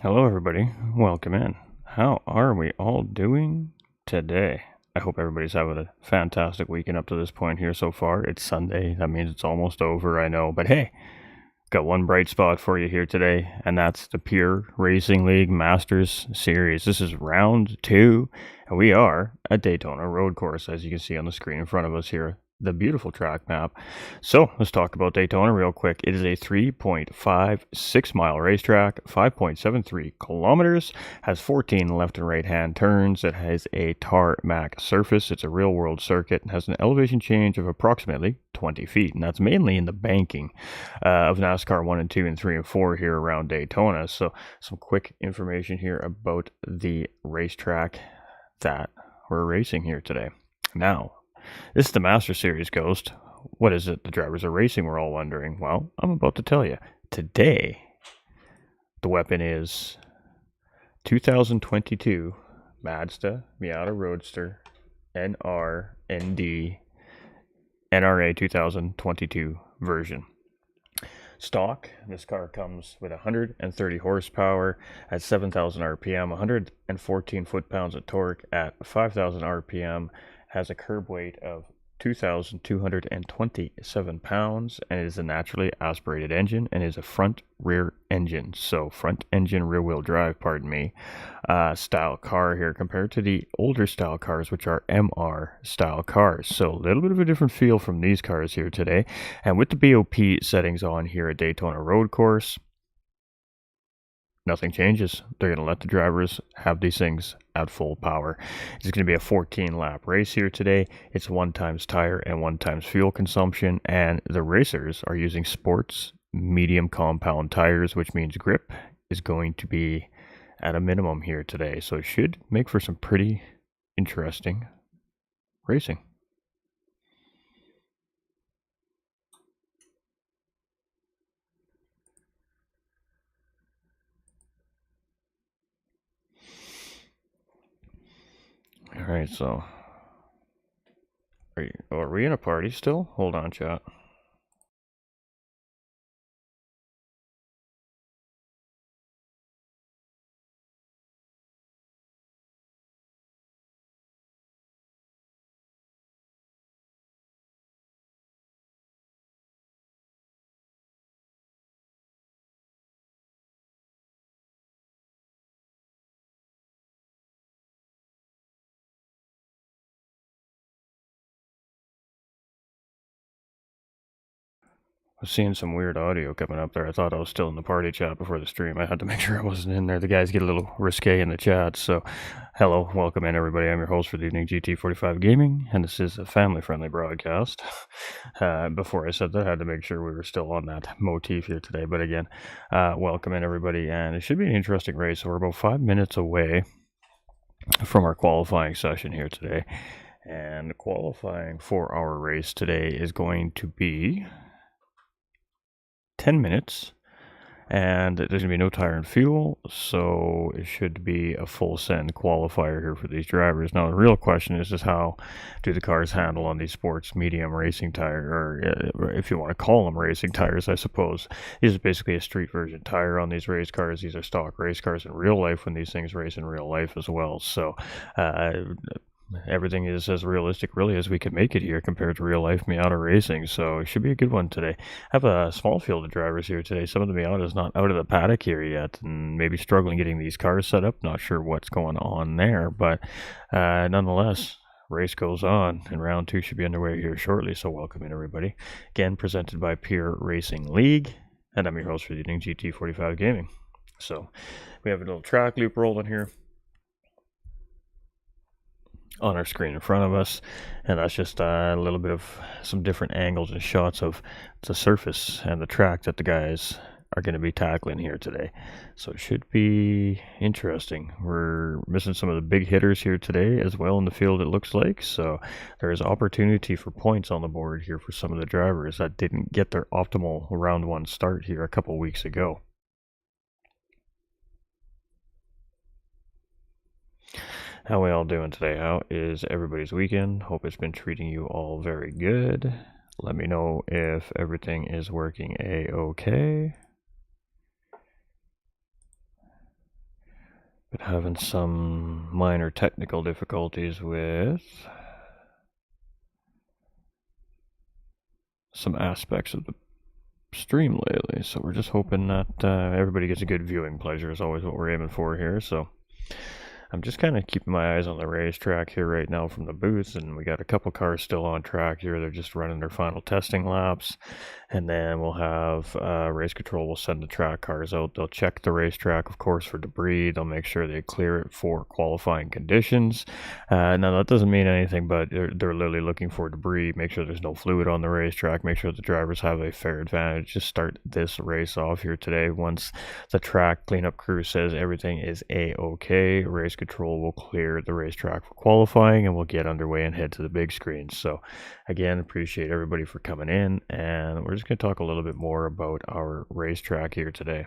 Hello, everybody. Welcome in. How are we all doing today? I hope everybody's having a fantastic weekend up to this point here so far. It's Sunday. That means it's almost over, I know. But hey, got one bright spot for you here today, and that's the Pure Racing League Masters Series. This is round 2, and we are at Daytona Road Course, as you can see on the screen in front of us here. The beautiful track map. So let's talk about Daytona real quick. It is a 3.56 mile racetrack, 5.73 kilometers, has 14 left and right hand turns. It has a tarmac surface. It's a real world circuit and has an elevation change of approximately 20 feet, and that's mainly in the banking of NASCAR 1 and 2 and 3 and 4 here around Daytona. So some quick information here about the racetrack that we're racing here today. Now, this is the Master Series, Ghost. What is it the drivers are racing, we're all wondering? Well, I'm about to tell you. Today, the weapon is 2022 Mazda Miata Roadster NR&D NRA 2022 version. Stock, this car comes with 130 horsepower at 7,000 RPM, 114 foot-pounds of torque at 5,000 RPM, has a curb weight of 2,227 pounds, and it is a naturally aspirated engine and is a front-rear engine. So front engine, rear-wheel drive, pardon me, style car here compared to the older style cars, which are MR style cars. So a little bit of a different feel from these cars here today. And with the BOP settings on here at Daytona Road Course, nothing changes. They're going to let the drivers have these things at full power. It's going to be a 14-lap race here today. It's 1 times tire and 1 times fuel consumption, and the racers are using sports medium compound tires, which means grip is going to be at a minimum here today. So it should make for some pretty interesting racing. All right, so are we in a party still? Hold on, chat. I was seeing some weird audio coming up there. I thought I was still in the party chat before the stream. I had to make sure I wasn't in there. The guys get a little risque in the chat. So, hello, welcome in, everybody. I'm your host for the evening, GT45 Gaming, and this is a family-friendly broadcast. Before I said that, I had to make sure we were still on that motif here today. But again, welcome in, everybody, and it should be an interesting race. So we're about 5 minutes away from our qualifying session here today. And the qualifying for our race today is going to be 10 minutes, and there's going to be no tire and fuel, so it should be a full send qualifier here for these drivers. Now the real question is how do the cars handle on these sports medium racing tire, or if you want to call them racing tires, I suppose. These is basically a street version tire on these race cars. These are stock race cars in real life when these things race in real life as well. So everything is as realistic really as we could make it here compared to real life Miata racing, so it should be a good one today. I have a small field of drivers here today. Some of the Miatas not out of the paddock here yet and maybe struggling getting these cars set up. Not sure what's going on there, but nonetheless, race goes on and round 2 should be underway here shortly. So welcome in, everybody. Again, presented by Pure Racing League, and I'm your host for the evening, GT45 Gaming. So we have a little track loop rolling here on our screen in front of us, and that's just a little bit of some different angles and shots of the surface and the track that the guys are going to be tackling here today. So it should be interesting. We're missing some of the big hitters here today as well in the field, it looks like, so there is opportunity for points on the board here for some of the drivers that didn't get their optimal round 1 start here a couple weeks ago. How we all doing today? How is everybody's weekend? Hope it's been treating you all very good. Let me know if everything is working a-okay. But having some minor technical difficulties with some aspects of the stream lately, so we're just hoping that everybody gets a good viewing pleasure is always what we're aiming for here. So I'm just kind of keeping my eyes on the racetrack here right now from the booth, and we got a couple cars still on track here. They're just running their final testing laps, and then we'll have race control will send the track cars out. They'll check the racetrack, of course, for debris. They'll make sure they clear it for qualifying conditions. Now that doesn't mean anything, but they're literally looking for debris, make sure there's no fluid on the racetrack, make sure the drivers have a fair advantage. Just start this race off here today. Once the track cleanup crew says everything is a-okay, race control will clear the racetrack for qualifying, and we'll get underway and head to the big screen. So again, appreciate everybody for coming in, and we're just going to talk a little bit more about our racetrack here today.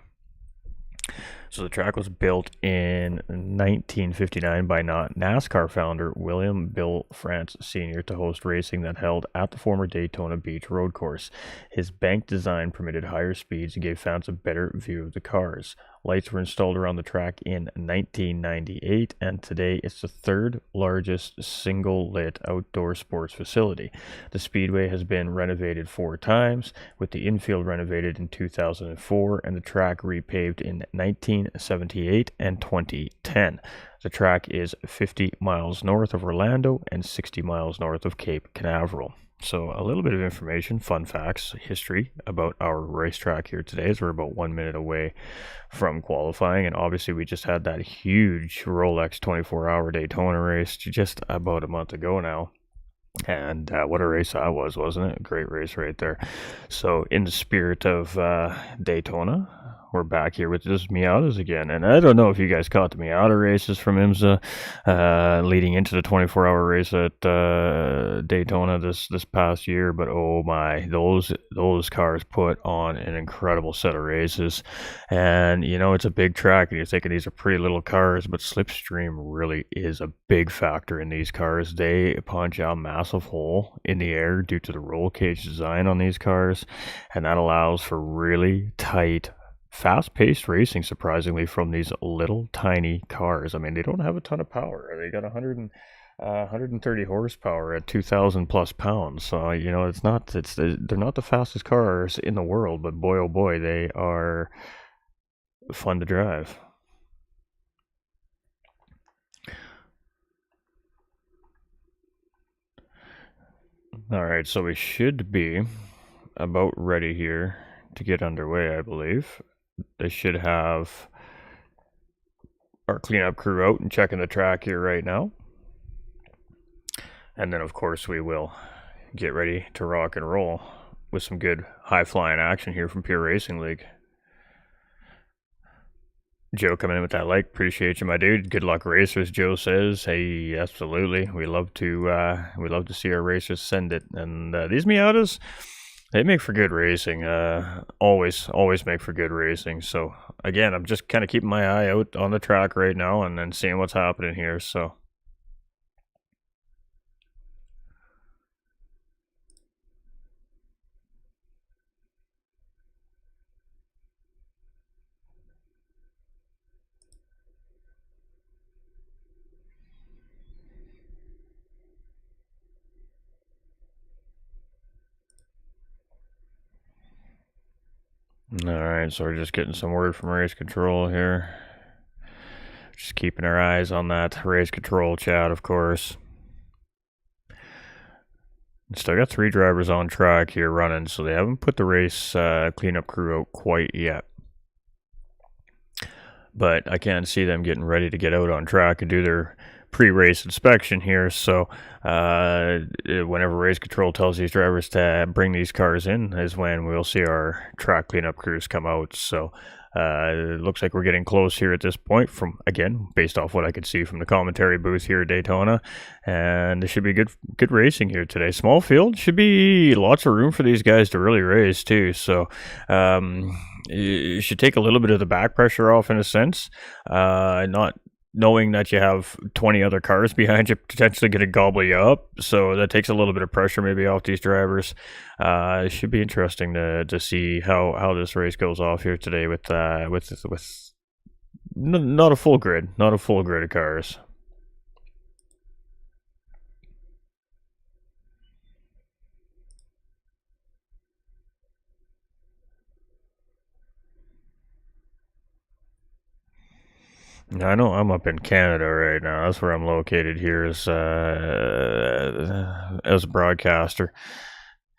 So the track was built in 1959 by NASCAR founder William Bill France Sr. to host racing that held at the former Daytona Beach Road Course. His bank design permitted higher speeds and gave fans a better view of the cars. Lights were installed around the track in 1998, and today it's the third largest single-lit outdoor sports facility. The Speedway has been renovated 4 times, with the infield renovated in 2004 and the track repaved in 1978 and 2010. The track is 50 miles north of Orlando and 60 miles north of Cape Canaveral. So a little bit of information, fun facts, history about our racetrack here today, as we're about 1 minute away from qualifying. And obviously we just had that huge Rolex 24-hour Daytona race just about a month ago now. And what a race that was, wasn't it? A great race right there. So in the spirit of Daytona, we're back here with this Miatas again. And I don't know if you guys caught the Miata races from IMSA leading into the 24-hour race at Daytona this past year, but oh my, those cars put on an incredible set of races. And you know, it's a big track and you're thinking these are pretty little cars, but slipstream really is a big factor in these cars. They punch out a massive hole in the air due to the roll cage design on these cars, and that allows for really tight, fast-paced racing, surprisingly, from these little tiny cars. I mean, they don't have a ton of power. They got 130 horsepower at 2,000 plus pounds. So you know, they're not the fastest cars in the world, but boy oh boy, they are fun to drive. All right, so we should be about ready here to get underway, I believe. They should have our cleanup crew out and checking the track here right now. And then, of course, we will get ready to rock and roll with some good high-flying action here from Pure Racing League. Joe coming in with that like, appreciate you, my dude. Good luck, racers. Joe says, "Hey, absolutely. We love to see our racers send it." And these Miatas, they make for good racing. Always make for good racing. So again, I'm just kind of keeping my eye out on the track right now and then seeing what's happening here. So. Alright, so we're just getting some word from race control here. Just keeping our eyes on that race control chat, of course. Still got 3 drivers on track here running, so they haven't put the race cleanup crew out quite yet. But I can see them getting ready to get out on track and do their pre-race inspection here. So whenever race control tells these drivers to bring these cars in is when we'll see our track cleanup crews come out. So it looks like we're getting close here at this point, from, again, based off what I could see from the commentary booth here at Daytona. And there should be good racing here today. Small field, should be lots of room for these guys to really race too. So you should take a little bit of the back pressure off in a sense, not knowing that you have 20 other cars behind you potentially going to gobble you up. So that takes a little bit of pressure maybe off these drivers. It should be interesting to see how this race goes off here today with not a full grid, not a full grid of cars. I know I'm up in Canada right now. That's where I'm located here as a broadcaster,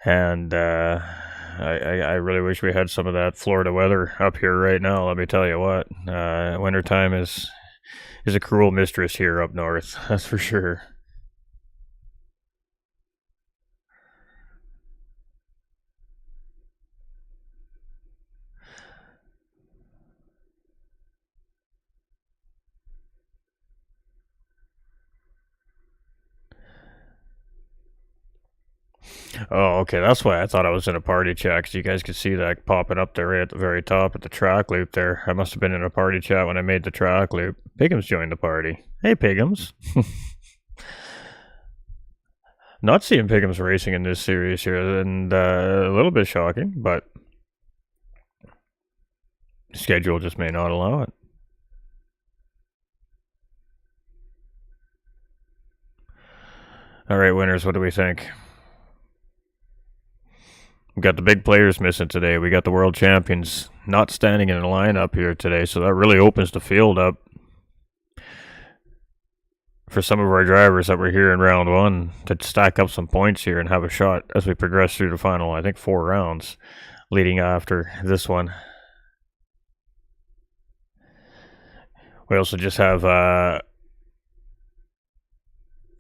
and I really wish we had some of that Florida weather up here right now. Let me tell you what, wintertime is a cruel mistress here up north. That's for sure. Oh, okay. That's why I thought I was in a party chat, because you guys could see that popping up there right at the very top at the track loop there. I must have been in a party chat when I made the track loop. Pigham's joined the party. Hey, Pigham's. Not seeing Pigham's racing in this series here, and a little bit shocking, but schedule just may not allow it. All right, winners, what do we think? We got the big players missing today. We got the world champions not standing in a lineup here today, so that really opens the field up for some of our drivers that were here in round one to stack up some points here and have a shot as we progress through the final, I think, 4 rounds leading after this one. We also just have,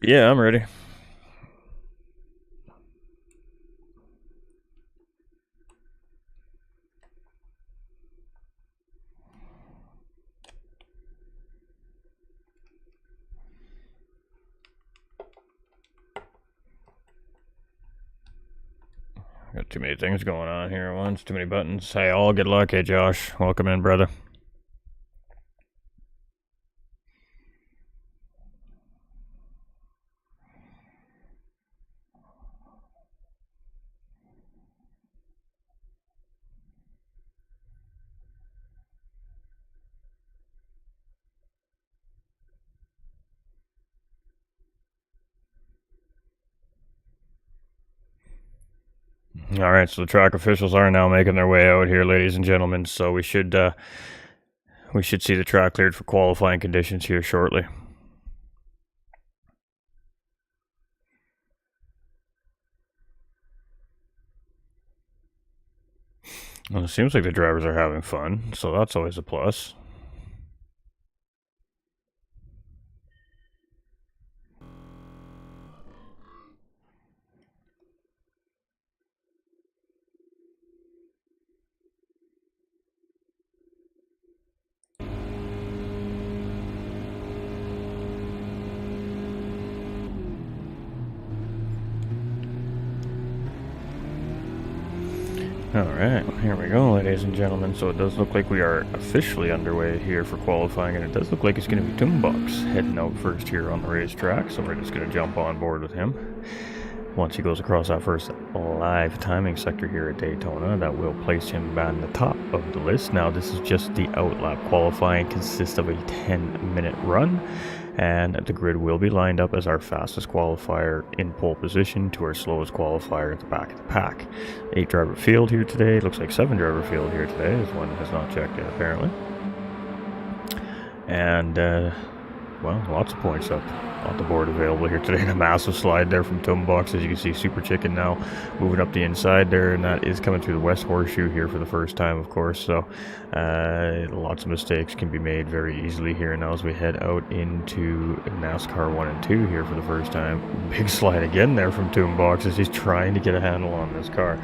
yeah, I'm ready. Got too many things going on here at once, too many buttons. Hey, all good luck. Hey, Josh, welcome in, brother. All right, so the track officials are now making their way out here, ladies and gentlemen. So we should see the track cleared for qualifying conditions here shortly. Well, it seems like the drivers are having fun, so that's always a plus. Alright, here we go, ladies and gentlemen. So it does look like we are officially underway here for qualifying, and it does look like it's going to be Toombox heading out first here on the racetrack, so we're just going to jump on board with him. Once he goes across that first live timing sector here at Daytona, that will place him on the top of the list. Now, this is just the outlap qualifying, consists of a 10-minute run, and the grid will be lined up as our fastest qualifier in pole position to our slowest qualifier at the back of the pack. 8 driver field here today. Looks like 7 driver field here today, as one has not checked yet apparently. And well, lots of points up on the board available here today. A massive slide there from Toombox, as you can see. Super Chicken now moving up the inside there, and that is coming through the West Horseshoe here for the first time, of course. So lots of mistakes can be made very easily here now as we head out into NASCAR 1 and 2 here for the first time. Big slide again there from Toombox as he's trying to get a handle on this car.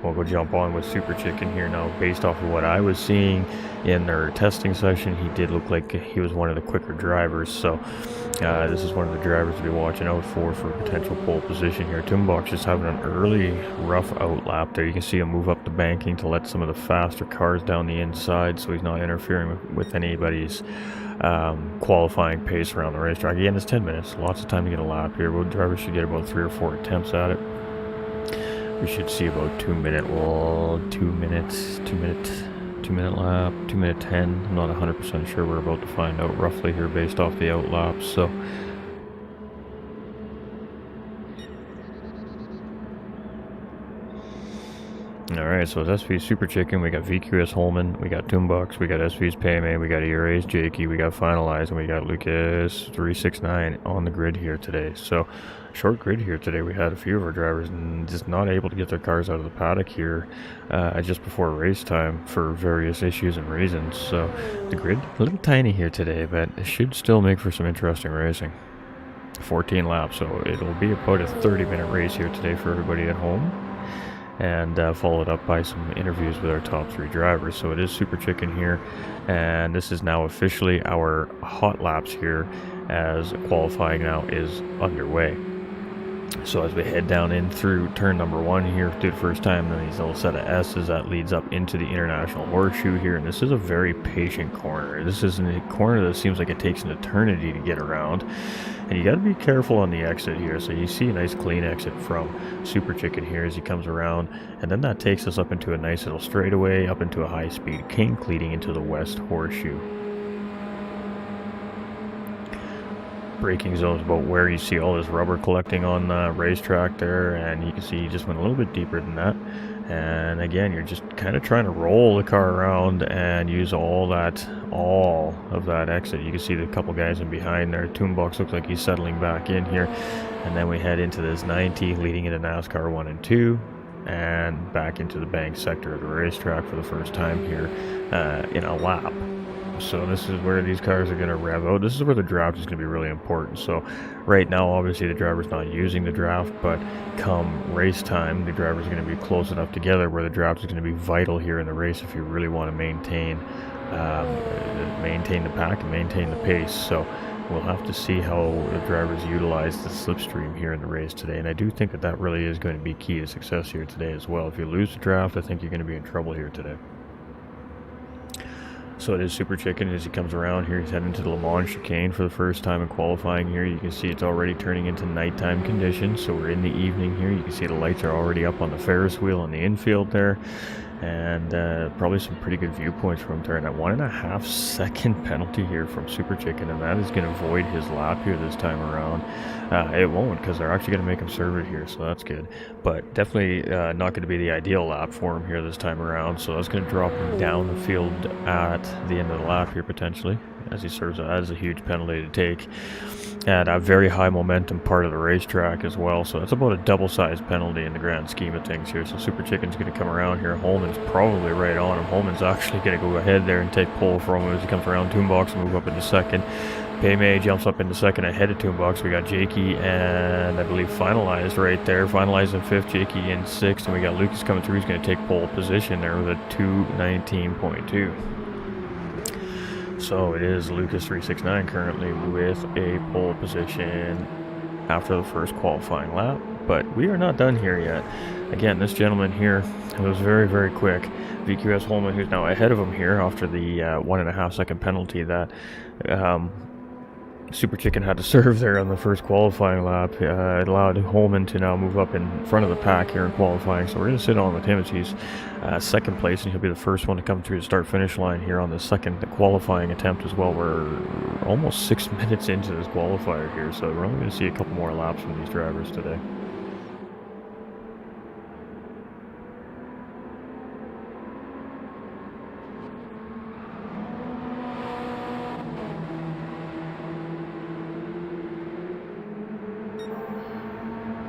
We'll go jump on with Super Chicken here now. Based off of what I was seeing in their testing session, he did look like he was one of the quicker drivers, so this is one of the drivers to be watching out for potential pole position here. Toombox just having an early rough outlap there. You can see him move up the banking to let some of the faster cars down the inside, so he's not interfering with anybody's qualifying pace around the racetrack. Again, it's 10 minutes, lots of time to get a lap here. Both drivers should get about 3 or 4 attempts at it. We should see about 2 minute 2-minute lap, 2-minute 10. I'm not 100% sure. We're about to find out roughly here based off the out laps. So alright, so it's SV's Super Chicken, we got VQS Holman, we got Toonbox, we got SV's Payme, we got ERA's Jakey, we got Finalize, and we got Lucas 369 on the grid here today. So, short grid here today. We had a few of our drivers just not able to get their cars out of the paddock here just before race time for various issues and reasons. So, the grid, a little tiny here today, but it should still make for some interesting racing. 14 laps, so it'll be about a 30-minute race here today for everybody at home. And followed up by some interviews with our top 3 drivers. So it is Super Chicken here, and this is now officially our hot laps here as qualifying now is underway. So as we head down in through turn number 1 here through the first time, then these little set of S's that leads up into the International Horseshoe here, and this is a very patient corner. This is a corner that seems like it takes an eternity to get around, and you got to be careful on the exit here. So you see a nice clean exit from Super Chicken here as he comes around, and then that takes us up into a nice little straightaway, up into a high-speed kink leading into the West Horseshoe. Braking zones about where you see all this rubber collecting on the racetrack there, and you can see you just went a little bit deeper than that. And again, you're just kind of trying to roll the car around and use all of that exit. You can see the couple guys in behind there. Toonbox looks like he's settling back in here, and then we head into this 90 leading into NASCAR 1 and 2 and back into the bank sector of the racetrack for the first time here in a lap. So this is where these cars are going to rev out. This is where the draft is going to be really important. So right now, obviously, the driver's not using the draft, but come race time, the drivers are going to be close enough together where the draft is going to be vital here in the race if you really want to maintain the pack and maintain the pace. So we'll have to see how the drivers utilize the slipstream here in the race today. And I do think that really is going to be key to success here today as well. If you lose the draft, I think you're going to be in trouble here today. So it is Super Chicken as he comes around here. He's heading to the Le Mans chicane for the first time in qualifying here. You can see it's already turning into nighttime conditions, so we're in the evening here. You can see the lights are already up on the Ferris wheel on the infield there, and probably some pretty good viewpoints from there. And a 1.5 second penalty here from Super Chicken, and that is going to void his lap here this time around. It won't, because they're actually going to make him serve it here, so that's good. But definitely not going to be the ideal lap for him here this time around, so that's going to drop him down the field at the end of the lap here potentially, as he serves that as a huge penalty to take at a very high momentum part of the racetrack as well. So that's about a double-sized penalty in the grand scheme of things here. So Super Chicken's going to come around here. Holman's probably right on him. Holman's actually going to go ahead there and take pole from him as he comes around Toonbox and move up into second. Payme jumps up into second ahead of Toonbox. We got Jakey and I believe Finalized right there. Finalized in 5th, Jakey in 6th, and we got Lucas coming through. He's going to take pole position there with a 2:19.2. So it is Lucas 369 currently with a pole position after the first qualifying lap. But we are not done here yet. Again, this gentleman here was very, very quick. VQS Holman, who's now ahead of him here after the 1.5 second penalty that Super Chicken had to serve there on the first qualifying lap. It allowed Holman to now move up in front of the pack here in qualifying. So we're going to sit on with him as he's second place, and he'll be the first one to come through the start-finish line here on the second qualifying attempt as well. We're almost 6 minutes into this qualifier here, so we're only going to see a couple more laps from these drivers today.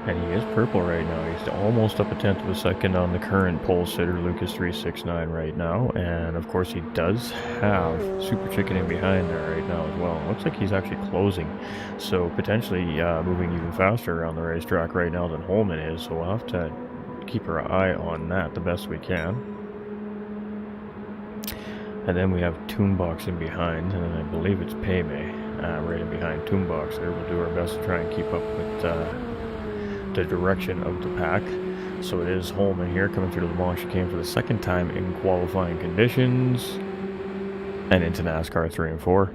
And he is purple right now. He's almost up a tenth of a second on the current pole sitter, Lucas 369 right now. And of course he does have Super Chicken in behind there right now as well. It looks like he's actually closing. So potentially moving even faster around the racetrack right now than Holman is. So we'll have to keep our eye on that the best we can. And then we have Toonbox in behind, and I believe it's Payme right in behind Toonbox there. We'll do our best to try and keep up with the direction of the pack. So it is Holman here coming through the Le Mans chicane for the second time in qualifying conditions and into NASCAR 3 and 4.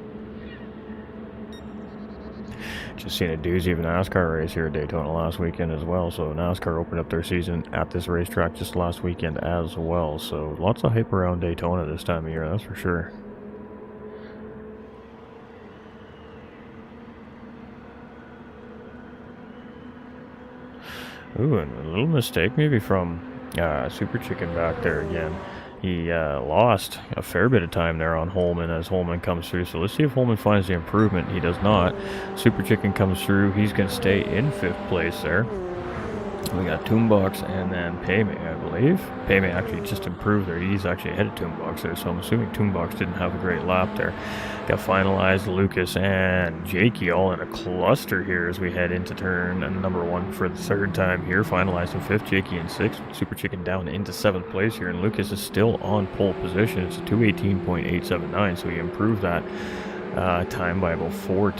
Just seen a doozy of a NASCAR race here at Daytona last weekend as well. So NASCAR opened up their season at this racetrack just last weekend as well. So lots of hype around Daytona this time of year, that's for sure. Ooh, and a little mistake maybe from Super Chicken back there again. He lost a fair bit of time there on Holman as Holman comes through. So let's see if Holman finds the improvement. He does not. Super Chicken comes through. He's going to stay in 5th place there. We got Toombox and then Paymay, I believe. Paymay actually just improved there. He's actually ahead of Toombox there, so I'm assuming Toombox didn't have a great lap there. Got finalized. Lucas and Jakey all in a cluster here as we head into turn number 1 for the 3rd time here. Finalized in 5th, Jakey in 6th. Super Chicken down into 7th place here, and Lucas is still on pole position. It's a 2:18.879, so he improved that time by about 3.5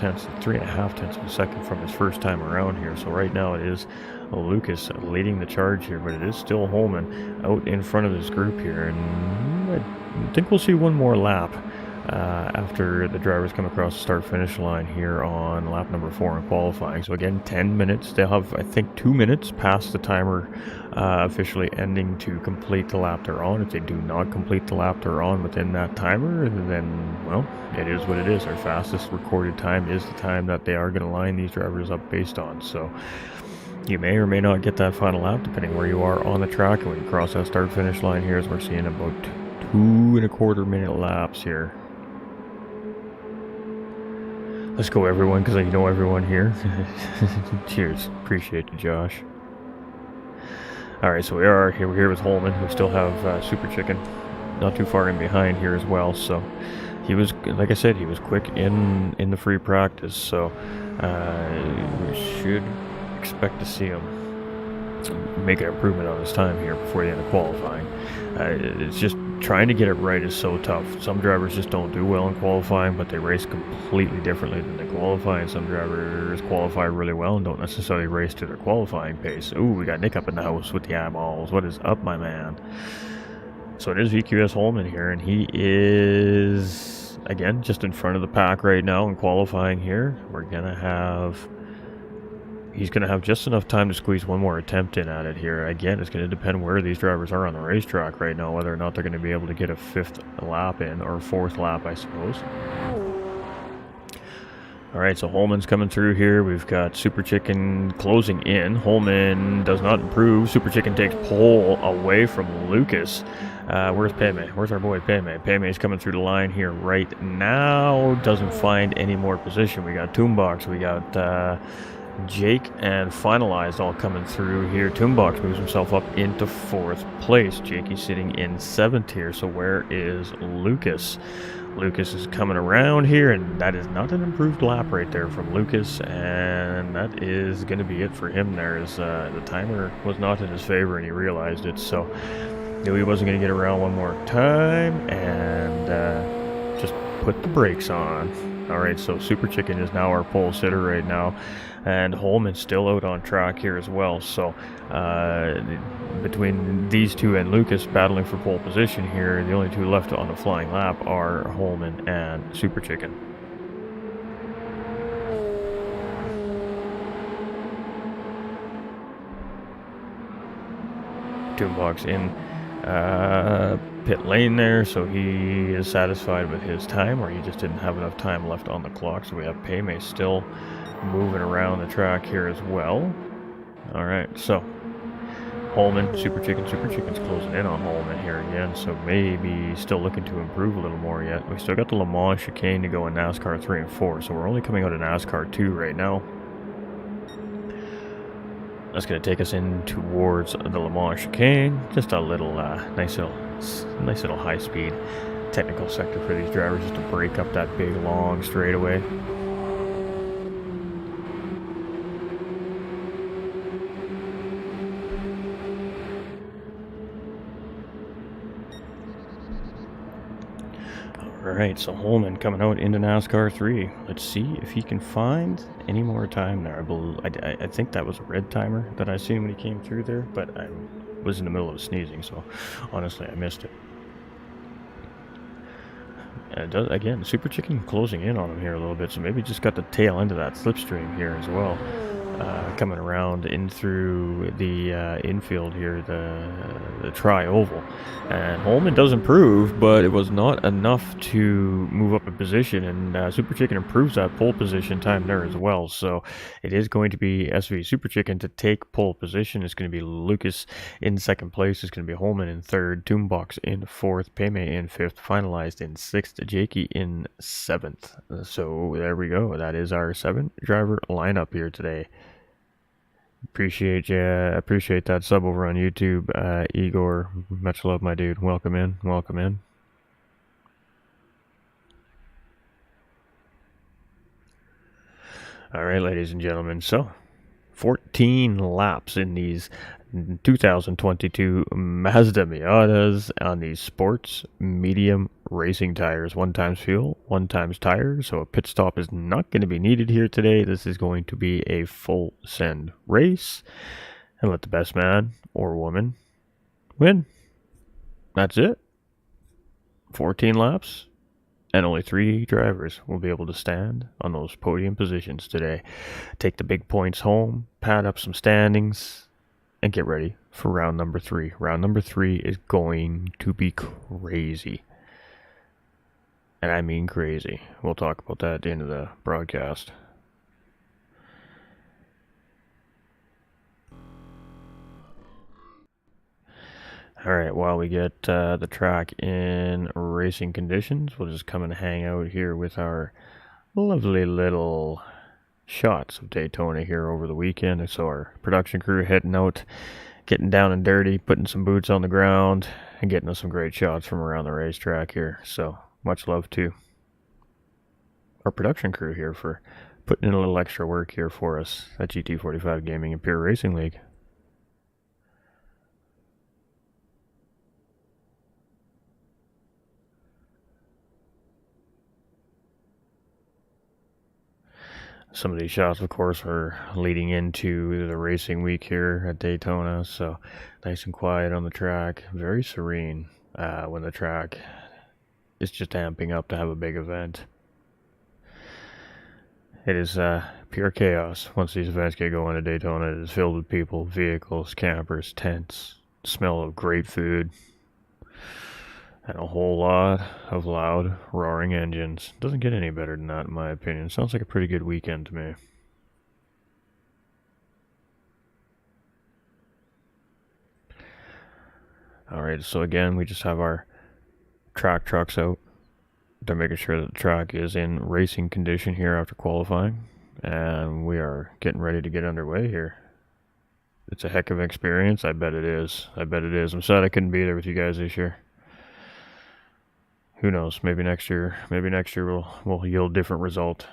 tenths of a second from his first time around here. So right now it is Lucas leading the charge here, but it is still Holman out in front of this group here, and I think we'll see one more lap after the drivers come across the start-finish line here on lap number 4 in qualifying. So again, 10 minutes. They'll have, I think, 2 minutes past the timer officially ending to complete the lap they're on. If they do not complete the lap they're on within that timer, then, well, it is what it is. Our fastest recorded time is the time that they are going to line these drivers up based on. So you may or may not get that final lap depending where you are on the track. And when you cross that start-finish line here, as we're seeing about 2.25 minute laps here. Let's go, everyone, because I know everyone here. Cheers. Appreciate you, Josh. Alright, so we're here with Holman. We still have Super Chicken not too far in behind here as well. So he was, like I said, he was quick in the free practice. So we should expect to see him make an improvement on his time here before the end of qualifying. It's just trying to get it right is so tough. Some drivers just don't do well in qualifying, but they race completely differently than they qualify, and some drivers qualify really well and don't necessarily race to their qualifying pace. Ooh, we got Nick up in the house with the eyeballs. What is up, my man? So it is VQS Holman here, and he is, again, just in front of the pack right now in qualifying here. He's going to have just enough time to squeeze one more attempt in at it here. Again, it's going to depend where these drivers are on the racetrack right now, whether or not they're going to be able to get a 5th lap in, or 4th lap, I suppose. All right, so Holman's coming through here. We've got Super Chicken closing in. Holman does not improve. Super Chicken takes pole away from Lucas. Where's Paymay? Where's our boy Paymay? Paymay's coming through the line here right now. Doesn't find any more position. We got Toombox. We got Jake and Finalized all coming through here. Toombox moves himself up into 4th place. Jakey's sitting in 7th here. So where is Lucas? Lucas is coming around here, and that is not an improved lap right there from Lucas, and that is going to be it for him there, as the timer was not in his favor and he realized it. So knew he wasn't going to get around one more time, and just put the brakes on. Alright, so Super Chicken is now our pole sitter right now, and Holman's still out on track here as well. So between these two and Lucas battling for pole position here, the only two left on the flying lap are Holman and Super Chicken. Toombox in pit lane there, so he is satisfied with his time, or he just didn't have enough time left on the clock. So we have Paymay still moving around the track here as well. Alright, so Holman, Super Chicken's closing in on Holman here again, so maybe still looking to improve a little more yet. We still got the Le Mans chicane to go in NASCAR 3 and 4, so we're only coming out of NASCAR 2 right now. That's going to take us in towards the Le Mans chicane. Just a little nice little high-speed technical sector for these drivers, just to break up that big long straightaway. Alright, so Holman coming out into NASCAR 3. Let's see if he can find any more time there. I think that was a red timer that I seen when he came through there, but I was in the middle of sneezing, so honestly I missed it. And it does, again, Super Chicken closing in on him here a little bit, so maybe just got the tail end of that slipstream here as well. Coming around in through the infield here, the tri-oval. And Holman does improve, but it was not enough to move up a position, and Super Chicken improves that pole position time there as well. So it is going to be SV Super Chicken to take pole position. It's going to be Lucas in second place. It's going to be Holman in third, Toombox in fourth, Payme in fifth, finalized in sixth, Jakey in seventh. So there we go. That is our 7-driver lineup here today. Appreciate that sub over on YouTube, Igor. Much love, my dude. Welcome in. All right, ladies and gentlemen. So, 14 laps in these 2022 Mazda Miatas on these sports medium racing tires. 1 times fuel, 1 times tires. So a pit stop is not going to be needed here today. This is going to be a full send race and let the best man or woman win. That's it. 14 laps and only 3 drivers will be able to stand on those podium positions today. Take the big points home, pad up some standings, and get ready for round number 3. Round number 3 is going to be crazy. And I mean crazy. We'll talk about that at the end of the broadcast. Alright, while we get the track in racing conditions, we'll just come and hang out here with our lovely little shots of Daytona here over the weekend. So our production crew heading out, getting down and dirty, putting some boots on the ground, and getting us some great shots from around the racetrack here. So much love to our production crew here for putting in a little extra work here for us at GT45 Gaming and Pure Racing League. Some of these shots, of course, are leading into the racing week here at Daytona, so nice and quiet on the track, very serene when the track is just amping up to have a big event. It is pure chaos once these events get going at Daytona. It is filled with people, vehicles, campers, tents, smell of great food, and a whole lot of loud, roaring engines. Doesn't get any better than that, in my opinion. Sounds like a pretty good weekend to me. Alright, so again, we just have our track trucks out. They're making sure that the track is in racing condition here after qualifying. And we are getting ready to get underway here. It's a heck of an experience. I bet it is. I'm sad I couldn't be there with you guys this year. Who knows? Maybe next year will yield a different result.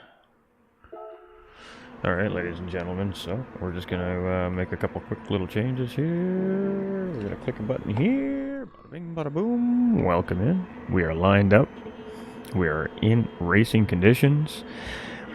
All right, ladies and gentlemen. So we're just gonna make a couple quick little changes here. We're gonna click a button here. Bada bing, bada boom. Welcome in. We are lined up. We are in racing conditions.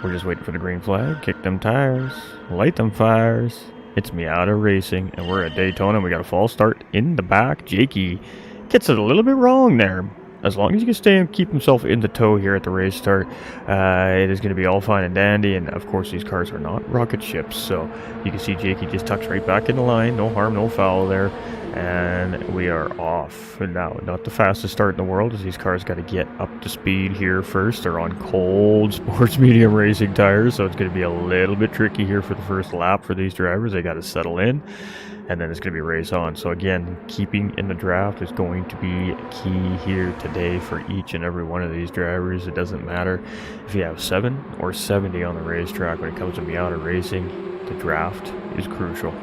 We're just waiting for the green flag. Kick them tires. Light them fires. It's Miata Racing, and we're at Daytona. We got a false start in the back. Jakey gets it a little bit wrong there. As long as he can stay and keep himself in the tow here at the race start, it is going to be all fine and dandy. And of course, these cars are not rocket ships, so you can see Jakey just tucks right back in the line. No harm, no foul there. And we are off. Now, not the fastest start in the world, as these cars got to get up to speed here first. They're on cold sports medium racing tires, so it's going to be a little bit tricky here for the first lap for these drivers. They got to settle in, and then it's going to be race on. So again, keeping in the draft is going to be key here today for each and every one of these drivers. It doesn't matter if you have 7 or 70 on the racetrack. When it comes to Miata racing, the draft is crucial.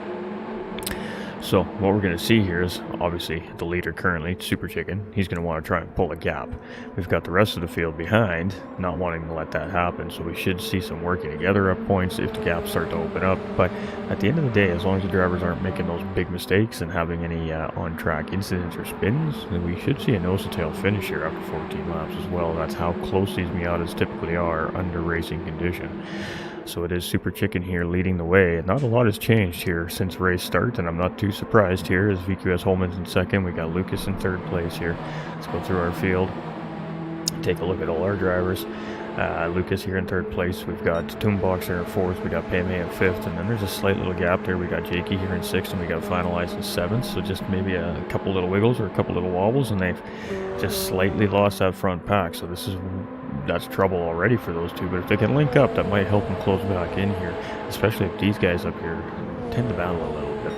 So what we're going to see here is obviously the leader currently, Super Chicken. He's going to want to try and pull a gap. We've got the rest of the field behind, not wanting to let that happen. So we should see some working together at points if the gaps start to open up. But at the end of the day, as long as the drivers aren't making those big mistakes and having any on-track incidents or spins, then we should see a nose-to-tail finish here after 14 laps as well. That's how close these Miatas typically are under racing condition. So it is Super Chicken here leading the way. Not a lot has changed here since race start, and I'm not too surprised here as VQS Holman's in second. We got Lucas in third place here. Let's go through our field. take a look at all our drivers. Lucas here in third place. We've got Toonbox here in fourth. We got Payme in fifth, and then there's a slight little gap there. We got Jakey here in sixth, and we got Finalized in seventh. So just maybe a couple little wiggles or a couple little wobbles, and they've just slightly lost that front pack. So that's trouble already for those two. But if they can link up, that might help them close back in here, especially if these guys up here tend to battle a little bit.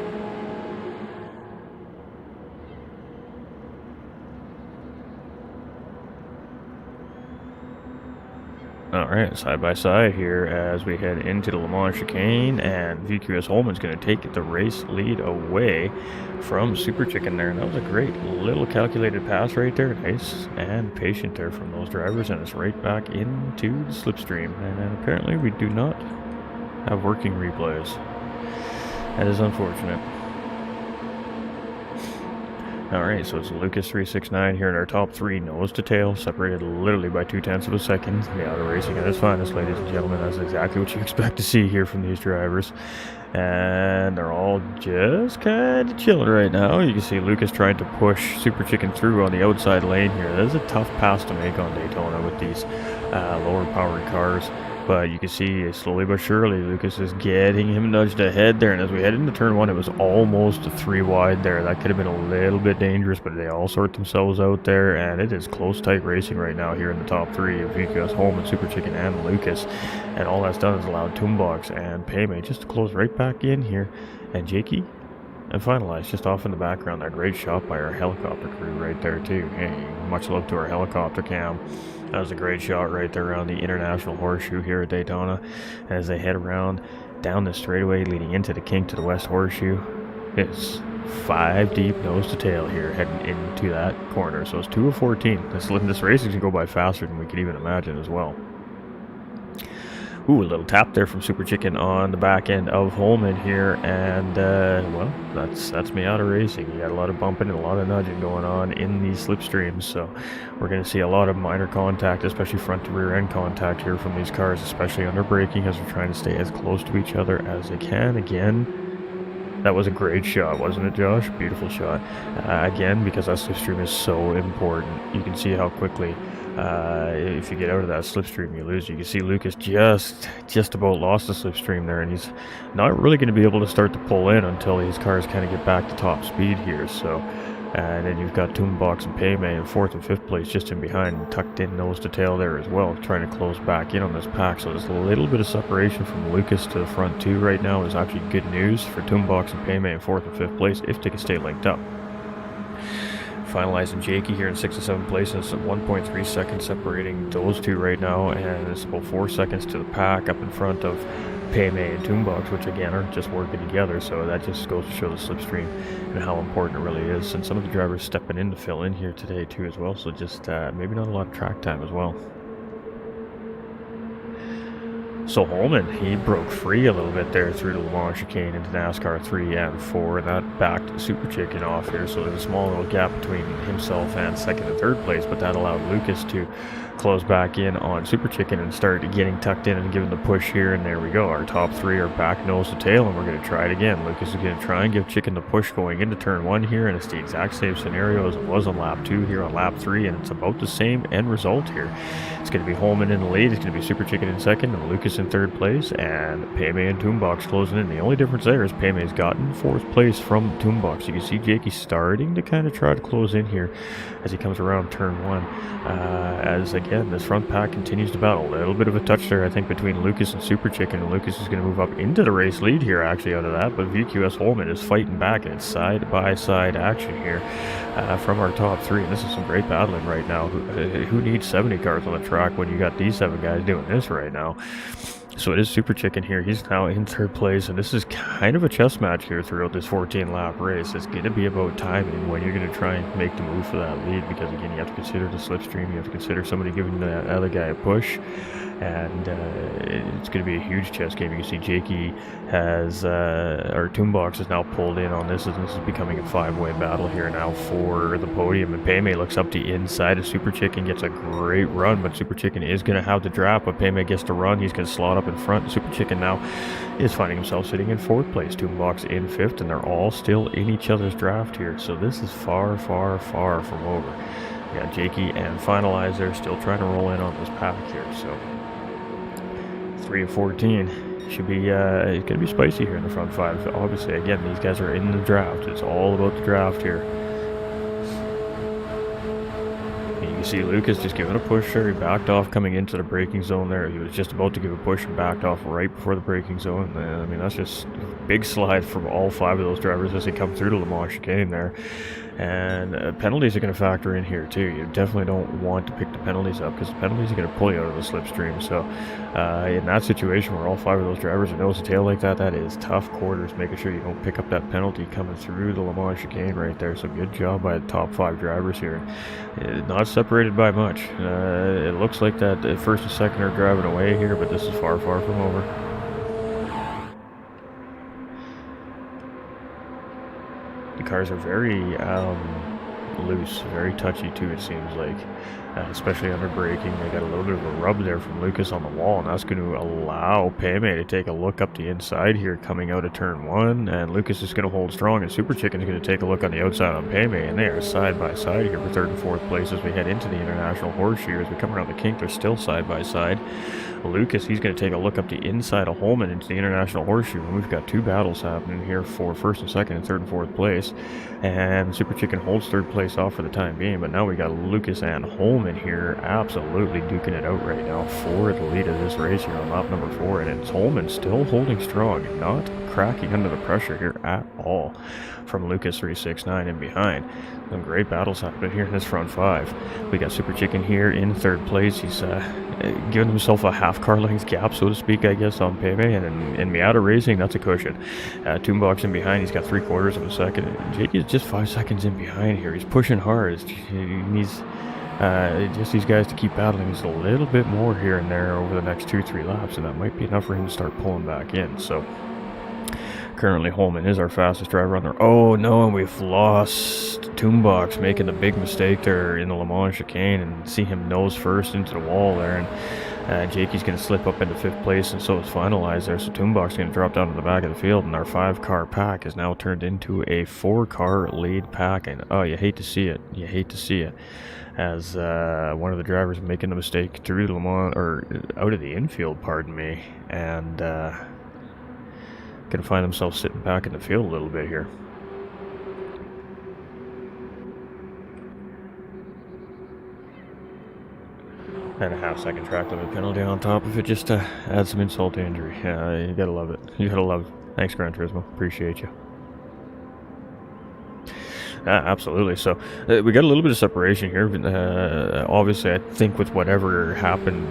Alright, side by side here as we head into the Le Mans chicane, and VQS Holman's going to take the race lead away from Super Chicken there. And that was a great little calculated pass right there. Nice and patient there from those drivers, and it's right back into the slipstream. And apparently we do not have working replays. That is unfortunate. Alright, so it's Lucas 369 here in our top three, nose to tail, separated literally by 0.2 of a second. Miata racing at its finest, ladies and gentlemen. That's exactly what you expect to see here from these drivers. And they're all just kind of chilling right now. You can see Lucas trying to push Super Chicken through on the outside lane here. That is a tough pass to make on Daytona with these lower powered cars. But you can see slowly but surely Lucas is getting him nudged ahead there. And as we head into turn one, it was almost a 3 wide there. That could have been a little bit dangerous, but they all sort themselves out there. And it is close, tight racing right now here in the top three of VQS Holman, Super Chicken, and Lucas. And all that's done is allowed Toonbox and Payme just to close right back in here. And Jakey and Finalized just off in the background. That great shot by our helicopter crew right there too. Hey, much love to our helicopter cam. That was a great shot right there around the International Horseshoe here at Daytona as they head around down the straightaway leading into the kink to the West Horseshoe. It's 5 deep nose to tail here heading into that corner. So it's 2 of 14. This race is going to go by faster than we could even imagine as well. Ooh, a little tap there from Super Chicken on the back end of Holman here, and well, that's Miata racing. You got a lot of bumping and a lot of nudging going on in these slipstreams, so we're going to see a lot of minor contact, especially front to rear end contact here from these cars, especially under braking as they're trying to stay as close to each other as they can. Again, that was a great shot, wasn't it, Josh? Beautiful shot. Again, because that slipstream is so important. You can see how quickly if you get out of that slipstream, you lose. You can see Lucas just about lost the slipstream there, and he's not really going to be able to start to pull in until these cars kind of get back to top speed here. So, and then you've got Toonbox and Payme in 4th and 5th place just in behind, tucked in nose to tail there as well, trying to close back in on this pack. So there's a little bit of separation from Lucas to the front two right now. Is actually good news for Toonbox and Payme in 4th and 5th place if they can stay linked up. Finalizing Jakey here in 6th and 7th place, and it's 1.3 seconds separating those two right now, and it's about 4 seconds to the pack up in front of Payme and Toonbox, which again are just working together. So that just goes to show the slipstream and how important it really is. And some of the drivers stepping in to fill in here today too as well, so just maybe not a lot of track time as well. So Holman, he broke free a little bit there through the Le Mans chicane into NASCAR 3 and 4, and that backed Super Chicken off here. So there's a small little gap between himself and 2nd and 3rd place, but that allowed Lucas to close back in on Super Chicken and start getting tucked in and giving the push here. And there we go. Our top three are back nose to tail, and we're going to try it again. Lucas is going to try and give Chicken the push going into turn 1 here, and it's the exact same scenario as it was on lap 2 here on lap 3, and it's about the same end result here. It's going to be Holman in the lead, it's going to be Super Chicken in 2nd, and Lucas in 3rd place, and Payme and Toonbox closing in. The only difference there is Payme's gotten 4th place from Toonbox. You can see Jakey starting to kind of try to close in here as he comes around turn 1. As again, this front pack continues to battle. A little bit of a touch there, I think, between Lucas and Super Chicken. And Lucas is going to move up into the race lead here, actually, out of that. But VQS Holman is fighting back, and it's side-by-side action here from our top three. And this is some great battling right now. Who needs 70 cars on the track when you got these 7 guys doing this right now? So it is Super Chicken here. He's now in 3rd place, and this is kind of a chess match here throughout this 14-lap race. It's going to be about timing when you're going to try and make the move for that lead, because again, you have to consider the slipstream. You have to consider somebody giving that other guy a push, and it's going to be a huge chess game. You can see Jakey has, or Toonbox is now pulled in on this, and this is becoming a 5-way battle here now for the podium. And Payme looks up the inside of Super Chicken, gets a great run, but Super Chicken is going to have the draft, but Payme gets to run. He's going to slot up in front. Super Chicken now is finding himself sitting in 4th place. Toonbox in 5th, and they're all still in each other's draft here. So this is far, far, far from over. We got Jakey and Finalizer still trying to roll in on this pack here, so 3 of 14 should be it's gonna be spicy here in the front 5. Obviously, again, these guys are in the draft. It's all about the draft here. You can see Lucas just giving a push there. He backed off coming into the braking zone there. He was just about to give a push and backed off right before the braking zone. I mean, that's just a big slide from all 5 of those drivers as they come through the Le Mans chicane there. And penalties are going to factor in here too. You definitely don't want to pick the penalties up because the penalties are going to pull you out of the slipstream. So in that situation where all 5 of those drivers are nose to tail like that, that is tough quarters, making sure you don't pick up that penalty coming through the Le Mans chicane right there. So good job by the top 5 drivers here. Not separated by much. It looks like that the first and second are driving away here, but this is far, far from over. The cars are very loose, very touchy too, it seems like, especially under braking. They got a little bit of a rub there from Lucas on the wall, and that's going to allow Peme to take a look up the inside here coming out of turn 1, and Lucas is going to hold strong, and Super Chicken is going to take a look on the outside on Peme, and they are side by side here for 3rd and 4th place as we head into the International Horseshoe. As we come around the kink, they're still side by side. Lucas, he's going to take a look up the inside of Holman into the International Horseshoe, and we've got 2 battles happening here for 1st and 2nd and 3rd and 4th place, and Super Chicken holds 3rd place off for the time being, but now we got Lucas and Holman here absolutely duking it out right now for the lead of this race here on lap number 4, and it's Holman still holding strong, not cracking under the pressure here at all from Lucas 369 in behind. Some great battles happening here in this front 5. We got Super Chicken here in 3rd place. He's giving himself a half car length gap, so to speak, I guess, on Peme, and in Miata Racing, that's a cushion. Toonbox in behind, he's got 3/4 of a second. Jake is just 5 seconds in behind here. He's pushing hard. He needs just these guys to keep battling just a little bit more here and there over the next 2-3 laps, and that might be enough for him to start pulling back in. So currently Holman is our fastest driver on there. Oh no, and we've lost Toonbox, making a big mistake there in the Le Mans chicane, and see him nose first into the wall there, and Jakey's going to slip up into 5th place, and so is Finalized there. So Toonbox is going to drop down to the back of the field, and our 5-car pack is now turned into a 4-car lead pack, and oh, you hate to see it. You hate to see it. As one of the drivers making the mistake through Le Mans, or out of the infield, pardon me, and going to find themselves sitting back in the field a little bit here. And a half-second track limit penalty on top of it, just to add some insult to injury. You gotta love it. You gotta love it. Thanks, Gran Turismo. Appreciate you. Absolutely. So we got a little bit of separation here. Obviously, I think with whatever happened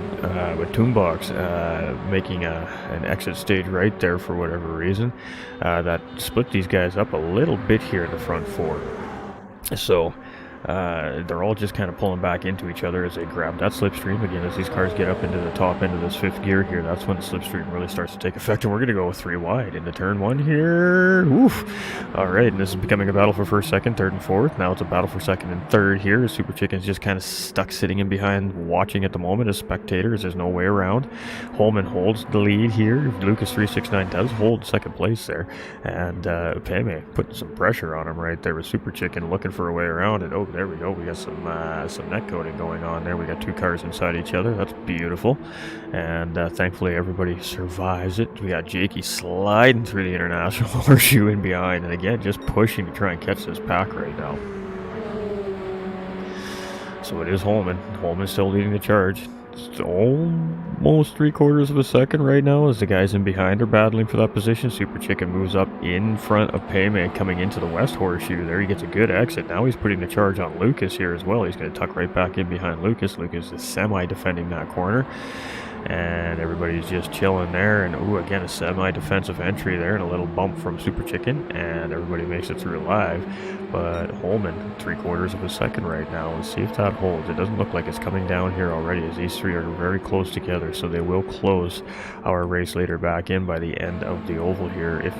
with Toonbox making an exit stage right there for whatever reason, that split these guys up a little bit here in the front 4. So they're all just kind of pulling back into each other as they grab that slipstream. Again, as these cars get up into the top end of this 5th gear here, that's when the slipstream really starts to take effect, and we're going to go with 3 wide into turn 1 here. Oof. All right, and this is becoming a battle for 1st, 2nd, 3rd, and 4th. Now it's a battle for 2nd and 3rd here. Super Chicken's just kind of stuck sitting in behind, watching at the moment as spectators. There's no way around. Holman holds the lead here. Lucas 369 does hold 2nd place there, and Peme putting some pressure on him right there with Super Chicken looking for a way around, and oh, there we go. We got some net coating going on there. We got 2 cars inside each other. That's beautiful. And thankfully everybody survives it. We got Jakey sliding through the International Horseshoe in behind, and again just pushing to try and catch this pack right now. So it is Holman. Holman's still leading the charge. It's almost 3/4 of a second right now as the guys in behind are battling for that position. Super Chicken moves up in front of Payman coming into the West Horseshoe there. He gets a good exit. Now he's putting the charge on Lucas here as well. He's going to tuck right back in behind Lucas. Lucas is semi-defending that corner. And everybody's just chilling there, and ooh, again a semi-defensive entry there and a little bump from Super Chicken, and everybody makes it through alive. But Holman 3/4 of a second right now. Let's see if that holds. It doesn't look like it's coming down here already, as these 3 are very close together, so they will close our race leader back in by the end of the oval here, if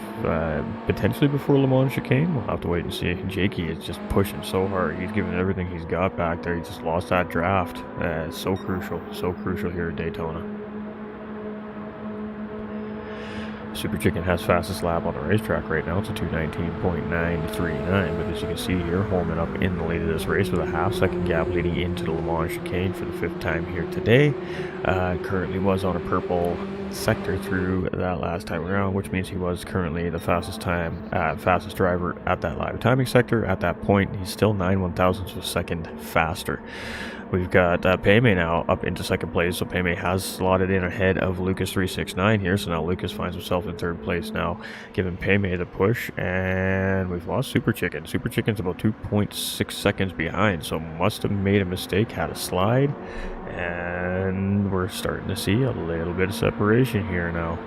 potentially before Le Mans chicane. We'll have to wait and see. Jakey is just pushing so hard. He's giving everything he's got back there. He just lost that draft. So crucial here at Daytona. Super Chicken has fastest lap on the racetrack right now. It's a 2:19.939, but as you can see here, Holman up in the lead of this race with a half-second gap leading into the Le Mans chicane for the 5th time here today. Currently was on a purple sector through that last time around, which means he was currently the fastest driver at that live timing sector. At that point, he's still 9/1000ths of a second faster. We've got Payme now up into second place, so Payme has slotted in ahead of Lucas 369 here, so now Lucas finds himself in 3rd place now, giving Payme the push, and we've lost Super Chicken. Super Chicken's about 2.6 seconds behind, so must have made a mistake, had a slide, and we're starting to see a little bit of separation here now.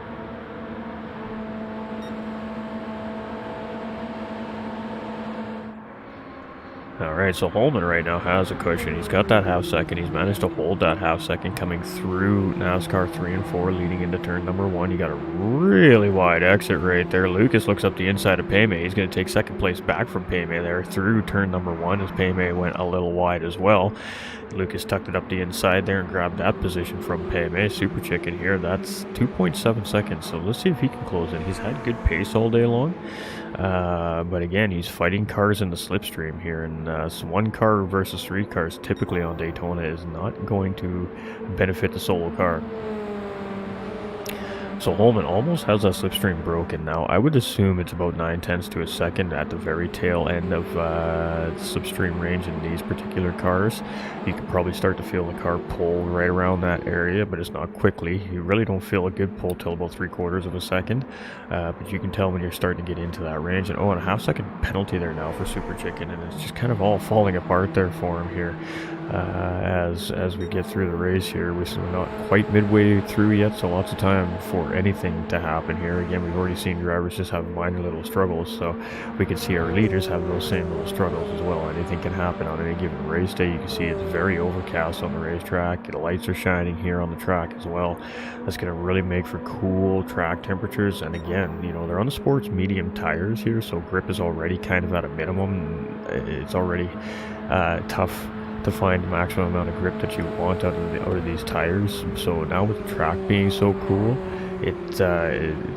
Alright, so Holman right now has a cushion. He's got that half-second. He's managed to hold that half-second coming through NASCAR 3 and 4 leading into turn number 1. You got a really wide exit right there. Lucas looks up the inside of Payme. He's going to take 2nd place back from Payme there through turn number 1 as Payme went a little wide as well. Lucas tucked it up the inside there and grabbed that position from Payme. Super Chicken here, that's 2.7 seconds, so let's see if he can close in. He's had good pace all day long, but again, he's fighting cars in the slipstream here, and so 1 car versus 3 cars typically on Daytona is not going to benefit the solo car. So Holman almost has that slipstream broken now. I would assume it's about 9/10ths to a second at the very tail end of slipstream range in these particular cars. You can probably start to feel the car pull right around that area, but it's not quickly. You really don't feel a good pull till about 3/4 of a second, but you can tell when you're starting to get into that range. And and a half-second penalty there now for Super Chicken, and it's just kind of all falling apart there for him here. As we get through the race here, we're not quite midway through yet, so lots of time for anything to happen here. Again, we've already seen drivers just have minor little struggles, so we can see our leaders have those same little struggles as well. Anything can happen on any given race day. You can see it's very overcast on the racetrack. The lights are shining here on the track as well. That's going to really make for cool track temperatures, and again, you know, they're on the sports medium tires here, so grip is already kind of at a minimum. It's already tough to find the maximum amount of grip that you want out of these tires. So now with the track being so cool, it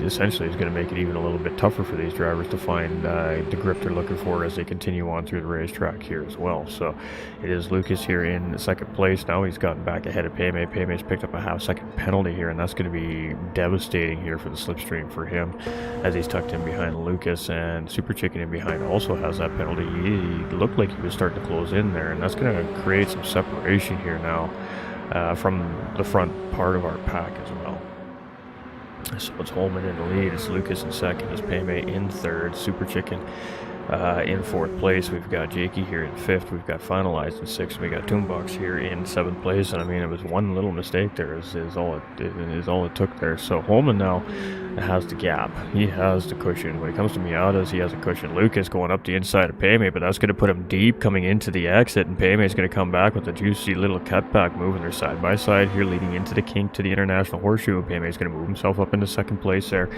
essentially is going to make it even a little bit tougher for these drivers to find the grip they're looking for as they continue on through the racetrack here as well. So it is Lucas here in 2nd place. Now he's gotten back ahead of Payme. Payme's picked up a half-second penalty here, and that's going to be devastating here for the slipstream for him as he's tucked in behind Lucas, and Super Chicken in behind also has that penalty. He looked like he was starting to close in there, and that's going to create some separation here now from the front part of our pack as well. So it's Holman in the lead, it's Lucas in 2nd, it's Payme in 3rd, Super Chicken in 4th place. We've got Jakey here in 5th, we've got Finalized in 6th, we got Toonbox here in 7th place, and I mean, it was one little mistake there is all it took there. So Holman now has the gap, he has the cushion. When it comes to Miatas, he has a cushion. Lucas going up the inside of Payme, but that's going to put him deep coming into the exit, and Payme is going to come back with a juicy little cutback move, and they're side by side here leading into the kink to the International Horseshoe. Payme is going to move himself up into 2nd place there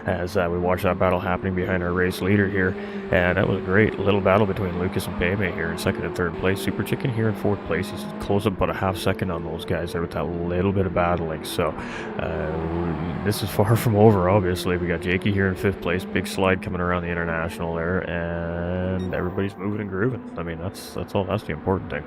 as we watch that battle happening behind our race leader here, and that was a great little battle between Lucas and Payme here in 2nd and 3rd place. Super Chicken here in 4th place. He's closed up about a half-second on those guys there with that little bit of battling. So this is far from over. Obviously, we got Jakey here in 5th place. Big slide coming around the International there, and everybody's moving and grooving. I mean, that's the important thing.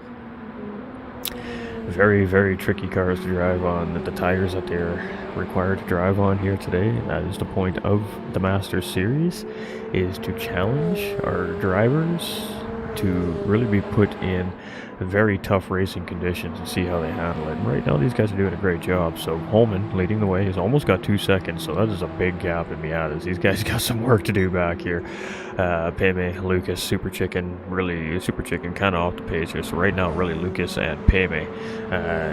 Very, very tricky cars to drive on. The tires that they're required to drive on here today, that is the point of the Masters Series, is to challenge our drivers to really be put in very tough racing conditions and see how they handle it. And right now these guys are doing a great job. So Holman leading the way, he's almost got 2 seconds, so that is a big gap in Miatas. These guys got some work to do back here. Payme, Lucas, Super Chicken kind of off the pace here. So right now really Lucas and Payme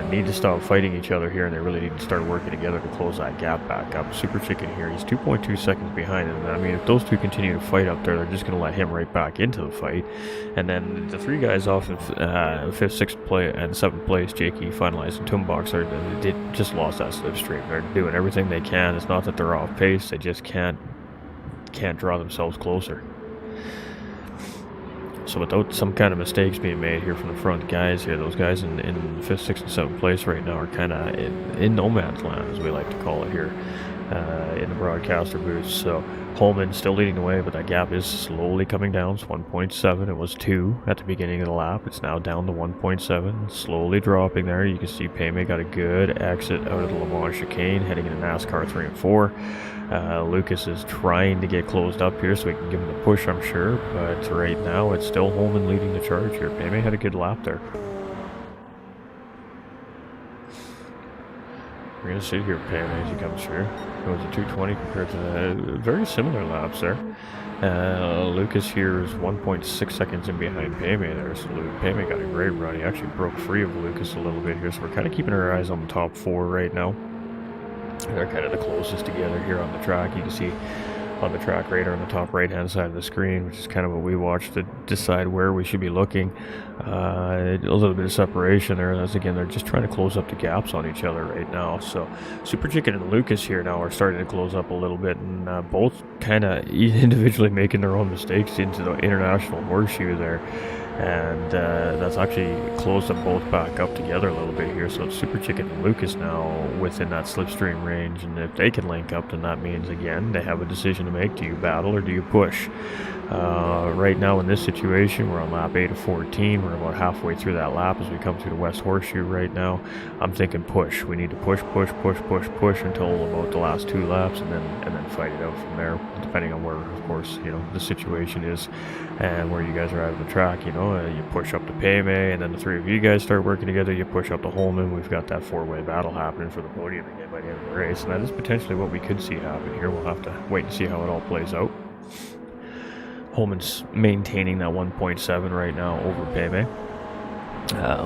need to stop fighting each other here, and they really need to start working together to close that gap back up. Super Chicken here, he's 2.2 seconds behind him. I mean, if those two continue to fight up there, they're just going to let him right back into the fight. And then the 3 guys off in 5th, 6th place, and 7th place, Jakey, Finalized, and Toonbox, they just lost that slipstream. They're doing everything they can. It's not that they're off pace, they just can't draw themselves closer. So without some kind of mistakes being made here from the front guys here, those guys in 5th, 6th, and 7th place right now are kind of in no man's land, as we like to call it here. in the broadcaster booth. So Holman still leading the way, but that gap is slowly coming down. It's 1.7. It was 2 at the beginning of the lap. It's now down to 1.7, slowly dropping there. You can see Payme got a good exit out of the Le Mans chicane, heading into NASCAR 3 and 4. Lucas is trying to get closed up here so he can give him the push, I'm sure, but right now it's still Holman leading the charge here. Payme had a good lap there. We're going to see here Payme as he comes through. It was a 220 compared to the very similar laps there. Lucas here is 1.6 seconds in behind Payme there, so Payme got a great run. He actually broke free of Lucas a little bit here, so we're kind of keeping our eyes on the top 4 right now. They're kind of the closest together here on the track. You can see on the track radar on the top right hand side of the screen, which is kind of what we watch to decide where we should be looking. A little bit of separation there. That's again, they're just trying to close up the gaps on each other right now. So Super Chicken and Lucas here now are starting to close up a little bit, and both kind of individually making their own mistakes into the international horseshoe there. And that's actually closed them both back up together a little bit here. So it's Super Chicken and Lucas now within that slipstream range, and if they can link up, then that means again they have a decision to make. Do you battle or do you push? Right now in this situation, we're on lap 8 of 14. We're about halfway through that lap as we come through the West Horseshoe right now. I'm thinking push. We need to push until about the last 2 laps, and then fight it out from there, depending on where, of course, the situation is and where you guys are out of the track. You push up to Payme, and then the 3 of you guys start working together. You push up to Holman. We've got that 4-way battle happening for the podium again by the end of the race, and that is potentially what we could see happen here. We'll have to wait and see how it all plays out. Holman's maintaining that 1.7 right now over Payme.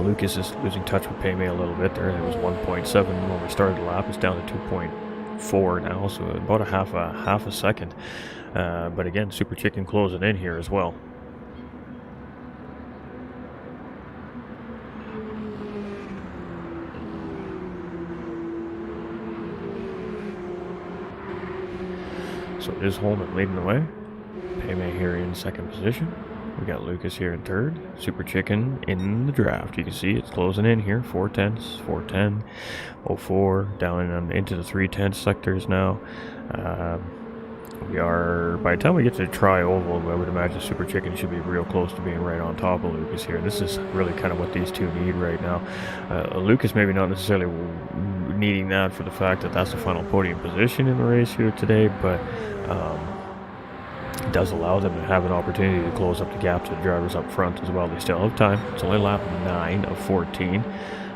Lucas is losing touch with Payme a little bit there. It was 1.7 when we started the lap. It's down to 2.4 now, so about a half a second. But again, Super Chicken closing in here as well. So it is Holman leading the way. Payme here in second position. We got Lucas here in third. Super Chicken in the draft. You can see it's closing in here. 4/10, 4:10, 04, down into the 3/10 sectors now. We are, by the time we get to the tri-oval, I would imagine Super Chicken should be real close to being right on top of Lucas here. This is really kind of what these two need right now. Lucas maybe not necessarily needing that for the fact that that's the final podium position in the race here today, but it does allow them to have an opportunity to close up the gap to the drivers up front as well. They still have time. It's only lap 9 of 14,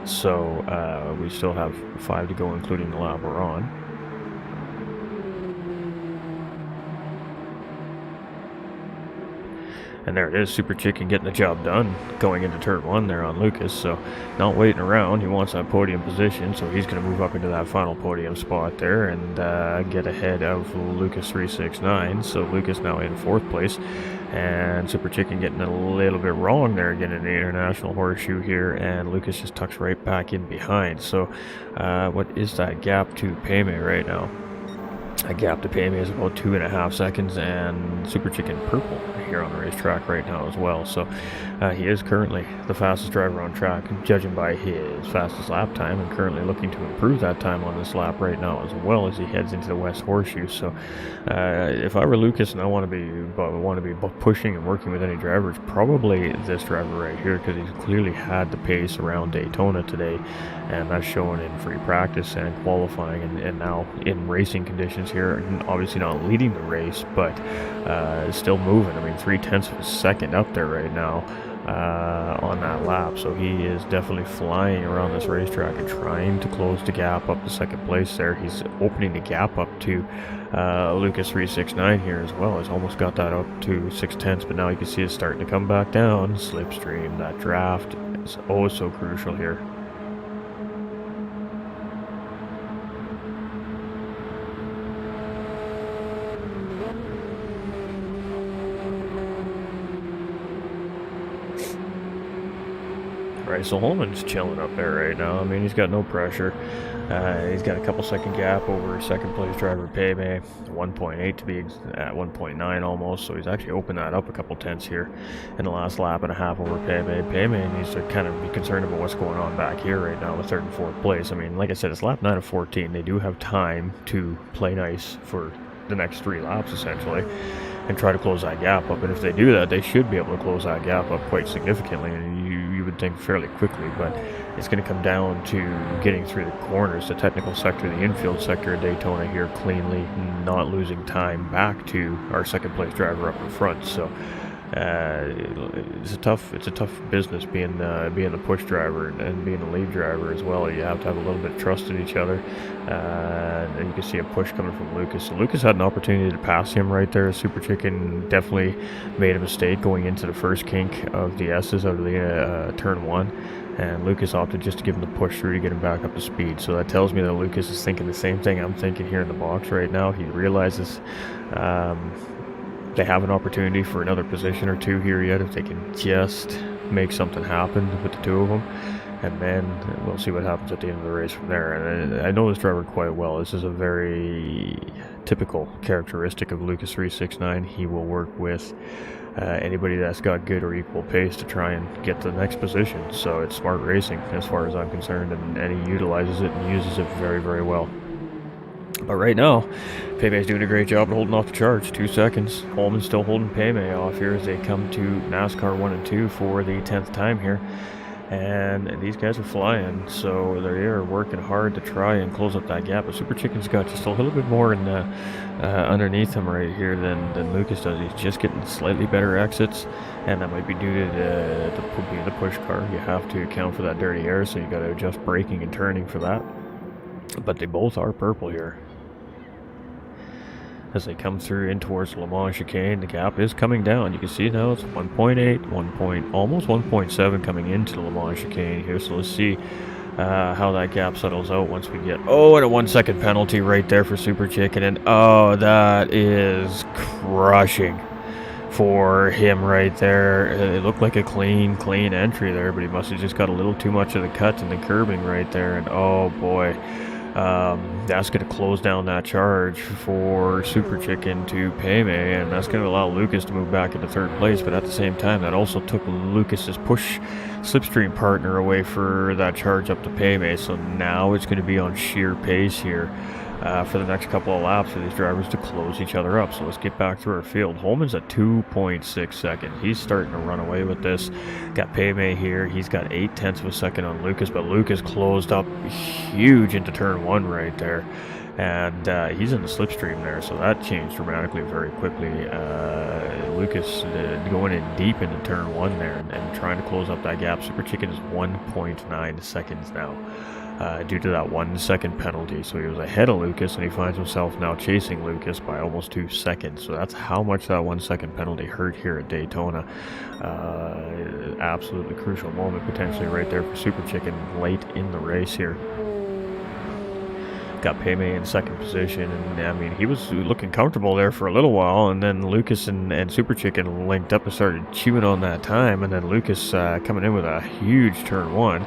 so we still have 5 to go, including the lap we're on. And there it is, Super Chicken getting the job done going into turn 1 there on Lucas. So not waiting around. He wants that podium position, so he's going to move up into that final podium spot there and get ahead of Lucas 369. So Lucas now in 4th place. And Super Chicken getting it a little bit wrong there, getting the international horseshoe here. And Lucas just tucks right back in behind. So what is that gap to Payme right now? A gap to Payme is about 2.5 seconds, and Super Chicken purple here on the racetrack right now as well. So he is currently the fastest driver on track, judging by his fastest lap time, and currently looking to improve that time on this lap right now as well as he heads into the West Horseshoe. So if I were Lucas and I want to be pushing and working with any driver, it's probably this driver right here, because he's clearly had the pace around Daytona today, and that's showing in free practice and qualifying, and now in racing conditions here. And obviously not leading the race, but still moving. I mean, 0.3 of a second up there right now on that lap. So he is definitely flying around this racetrack and trying to close the gap up to second place there. He's opening the gap up to Lucas 369 here as well. He's almost got that up to 0.6, but now you can see it's starting to come back down. Slipstream, that draft is oh so crucial here. Alright, so Holman's chilling up there right now. I mean, he's got no pressure. He's got a couple second gap over second place driver Payme, 1.8 to be at 1.9 almost, so he's actually opened that up a couple tenths here in the last lap and a half over Payme. Payme needs to kind of be concerned about what's going on back here right now with third and fourth place. I mean, like I said, it's lap 9 of 14. They do have time to play nice for the next 3 laps essentially and try to close that gap up, and if they do that, they should be able to close that gap up quite significantly, and you would think fairly quickly, but it's going to come down to getting through the corners, the technical sector, the infield sector of Daytona here cleanly, not losing time back to our second place driver up in front. So it's a tough business being the push driver and being the lead driver as well. You have to have a little bit of trust in each other, and you can see a push coming from Lucas. So Lucas had an opportunity to pass him right there. Super Chicken definitely made a mistake going into the first kink of the S's out of the turn 1, and Lucas opted just to give him the push through to get him back up to speed. So that tells me that Lucas is thinking the same thing I'm thinking here in the box right now. He realizes they have an opportunity for another position or 2 here yet if they can just make something happen with the 2 of them, and then we'll see what happens at the end of the race from there. And I know this driver quite well. This is a very typical characteristic of Lucas 369. He will work with anybody that's got good or equal pace to try and get to the next position. So it's smart racing as far as I'm concerned, and he utilizes it and uses it very, very well. But right now, Payme's doing a great job of holding off the charge. 2 seconds. Holman's still holding Payme off here as they come to NASCAR 1 and 2 for the 10th time here. And these guys are flying, so they are working hard to try and close up that gap. But Super Chicken's got just a little bit more in underneath him right here than Lucas does. He's just getting slightly better exits, and that might be due to being the push car. You have to account for that dirty air, so you got to adjust braking and turning for that. But they both are purple here as they come through in towards Le Mans chicane. The gap is coming down. You can see now it's 1.8, almost 1.7 coming into the Le Mans chicane here. So let's see how that gap settles out once we get... Oh, and a 1 second penalty right there for Super Chicken. And oh, that is crushing for him right there. It looked like a clean entry there, but he must have just got a little too much of the cut and the curbing right there. And oh boy, that's going to close down that charge for Super Chicken to Payme, and that's going to allow Lucas to move back into third place. But at the same time, that also took Lucas's push slipstream partner away for that charge up to Payme. So now it's going to be on sheer pace here for the next couple of laps for these drivers to close each other up. So let's get back through our field. Holman's at 2.6 seconds. He's starting to run away with this. Got Payme here. He's got 0.8 of a second on Lucas, but Lucas closed up huge into turn 1 right there. And he's in the slipstream there, so that changed dramatically very quickly. Lucas going in deep into turn 1 there and trying to close up that gap. Super Chicken is 1.9 seconds now. Due to that 1 second penalty. So he was ahead of Lucas, and he finds himself now chasing Lucas by almost 2 seconds. So that's how much that 1 second penalty hurt here at Daytona. Absolutely crucial moment potentially right there for Super Chicken late in the race here. Got Payme in second position, and I mean, he was looking comfortable there for a little while, and then Lucas and Super Chicken linked up and started chewing on that time, and then Lucas coming in with a huge turn 1,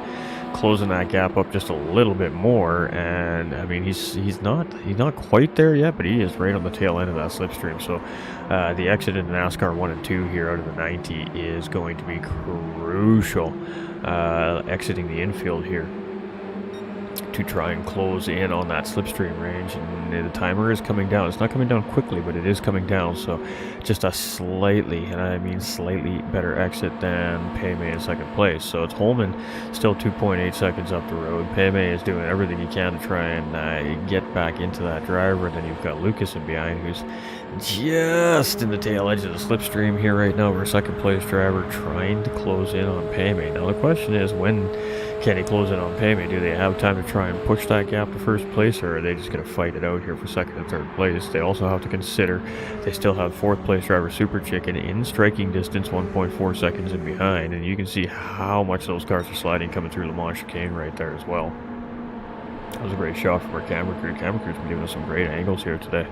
closing that gap up just a little bit more. And I mean, he's not quite there yet, but he is right on the tail end of that slipstream. So the exit into NASCAR 1 and 2 here out of the 90 is going to be crucial, exiting the infield here to try and close in on that slipstream range. And the timer is coming down. It's not coming down quickly, but it is coming down. So just a slightly, and I mean slightly, better exit than Payme in second place. So it's Holman still 2.8 seconds up the road. Payme is doing everything he can to try and get back into that driver. And then you've got Lucas in behind, who's just in the tail edge of the slipstream here right now for a second place driver trying to close in on Payme. Now the question is, when can he close in on Payme? Do they have time to try and push that gap to first place, or are they just going to fight it out here for second and third place? They also have to consider they still have fourth place driver Super Chicken in striking distance, 1.4 seconds in behind, and you can see how much those cars are sliding coming through Le Mans chicane right there as well. That was a great shot from our camera crew. Camera crew's been giving us some great angles here today.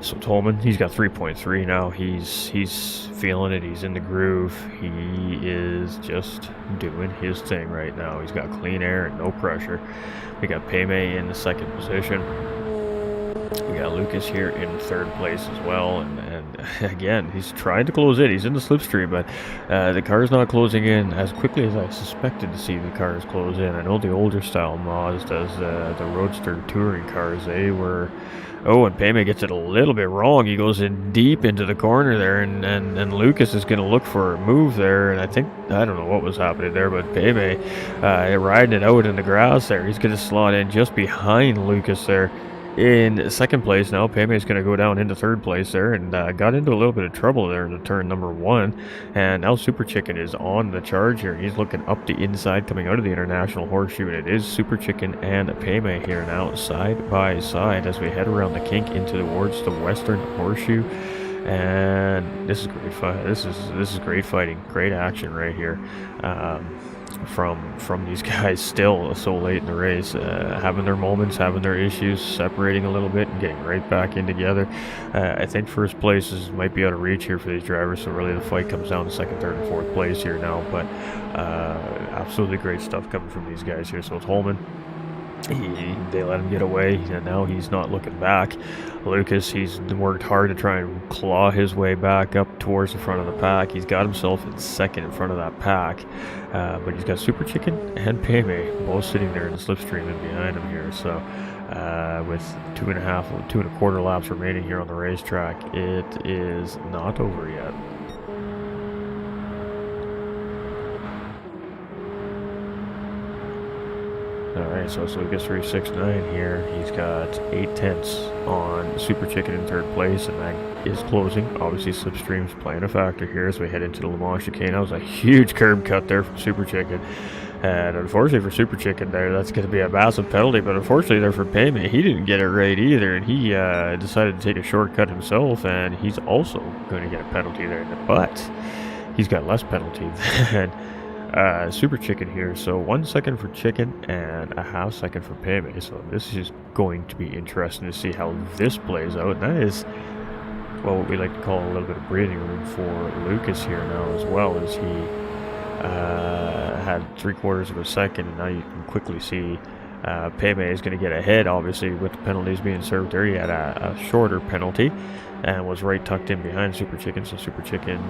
So Tolman, he's got 3.3 now. He's feeling it. He's in the groove. He is just doing his thing right now. He's got clean air and no pressure. We got Payme in the second position. We got Lucas here in third place as well, and again, he's trying to close in. He's in the slipstream, but the car's not closing in as quickly as I suspected to see the cars close in. I know the older style Mazdas, the Roadster touring cars, they were... Oh, and Payme gets it a little bit wrong. He goes in deep into the corner there, and Lucas is going to look for a move there, and I don't know what was happening there, but Payme riding it out in the grass there. He's going to slot in just behind Lucas there. In second place now, Payme is going to go down into third place there, and got into a little bit of trouble there in the turn number 1. And now Super Chicken is on the charge here. He's looking up the inside coming out of the International Horseshoe, and it is Super Chicken and Payme here now side by side as we head around the kink into towards the Western Horseshoe. And this is great fight. This is great fighting, great action right here. From these guys still so late in the race, having their moments, having their issues, separating a little bit and getting right back in together. I think first place might be out of reach here for these drivers, so really the fight comes down to second, third, and fourth place here now. But absolutely great stuff coming from these guys here. So it's Holman. They let him get away, and now he's not looking back. Lucas, he's worked hard to try and claw his way back up towards the front of the pack. He's got himself in second in front of that pack, but he's got Super Chicken and Payme both sitting there in the slipstream and behind him here. So with 2.25 laps remaining here on the racetrack, it is not over yet. Alright, so it's Lucas 369 here. He's got 8/10 on Super Chicken in third place, and that is closing. Obviously, slipstream's playing a factor here as we head into the Le Mans chicane. That was a huge curb cut there from Super Chicken. And unfortunately for Super Chicken there, that's going to be a massive penalty. But unfortunately there for Payme, he didn't get it right either. And he decided to take a shortcut himself, and he's also going to get a penalty there. But he's got less penalty than... Super Chicken here, so 1 second for Chicken and a half second for Payme. So this is going to be interesting to see how this plays out. And that is, well, what we like to call a little bit of breathing room for Lucas here now as well, as he had 3/4 of a second, and now you can quickly see Payme is going to get ahead, obviously, with the penalties being served there. He had a shorter penalty and was right tucked in behind Super Chicken, so Super Chicken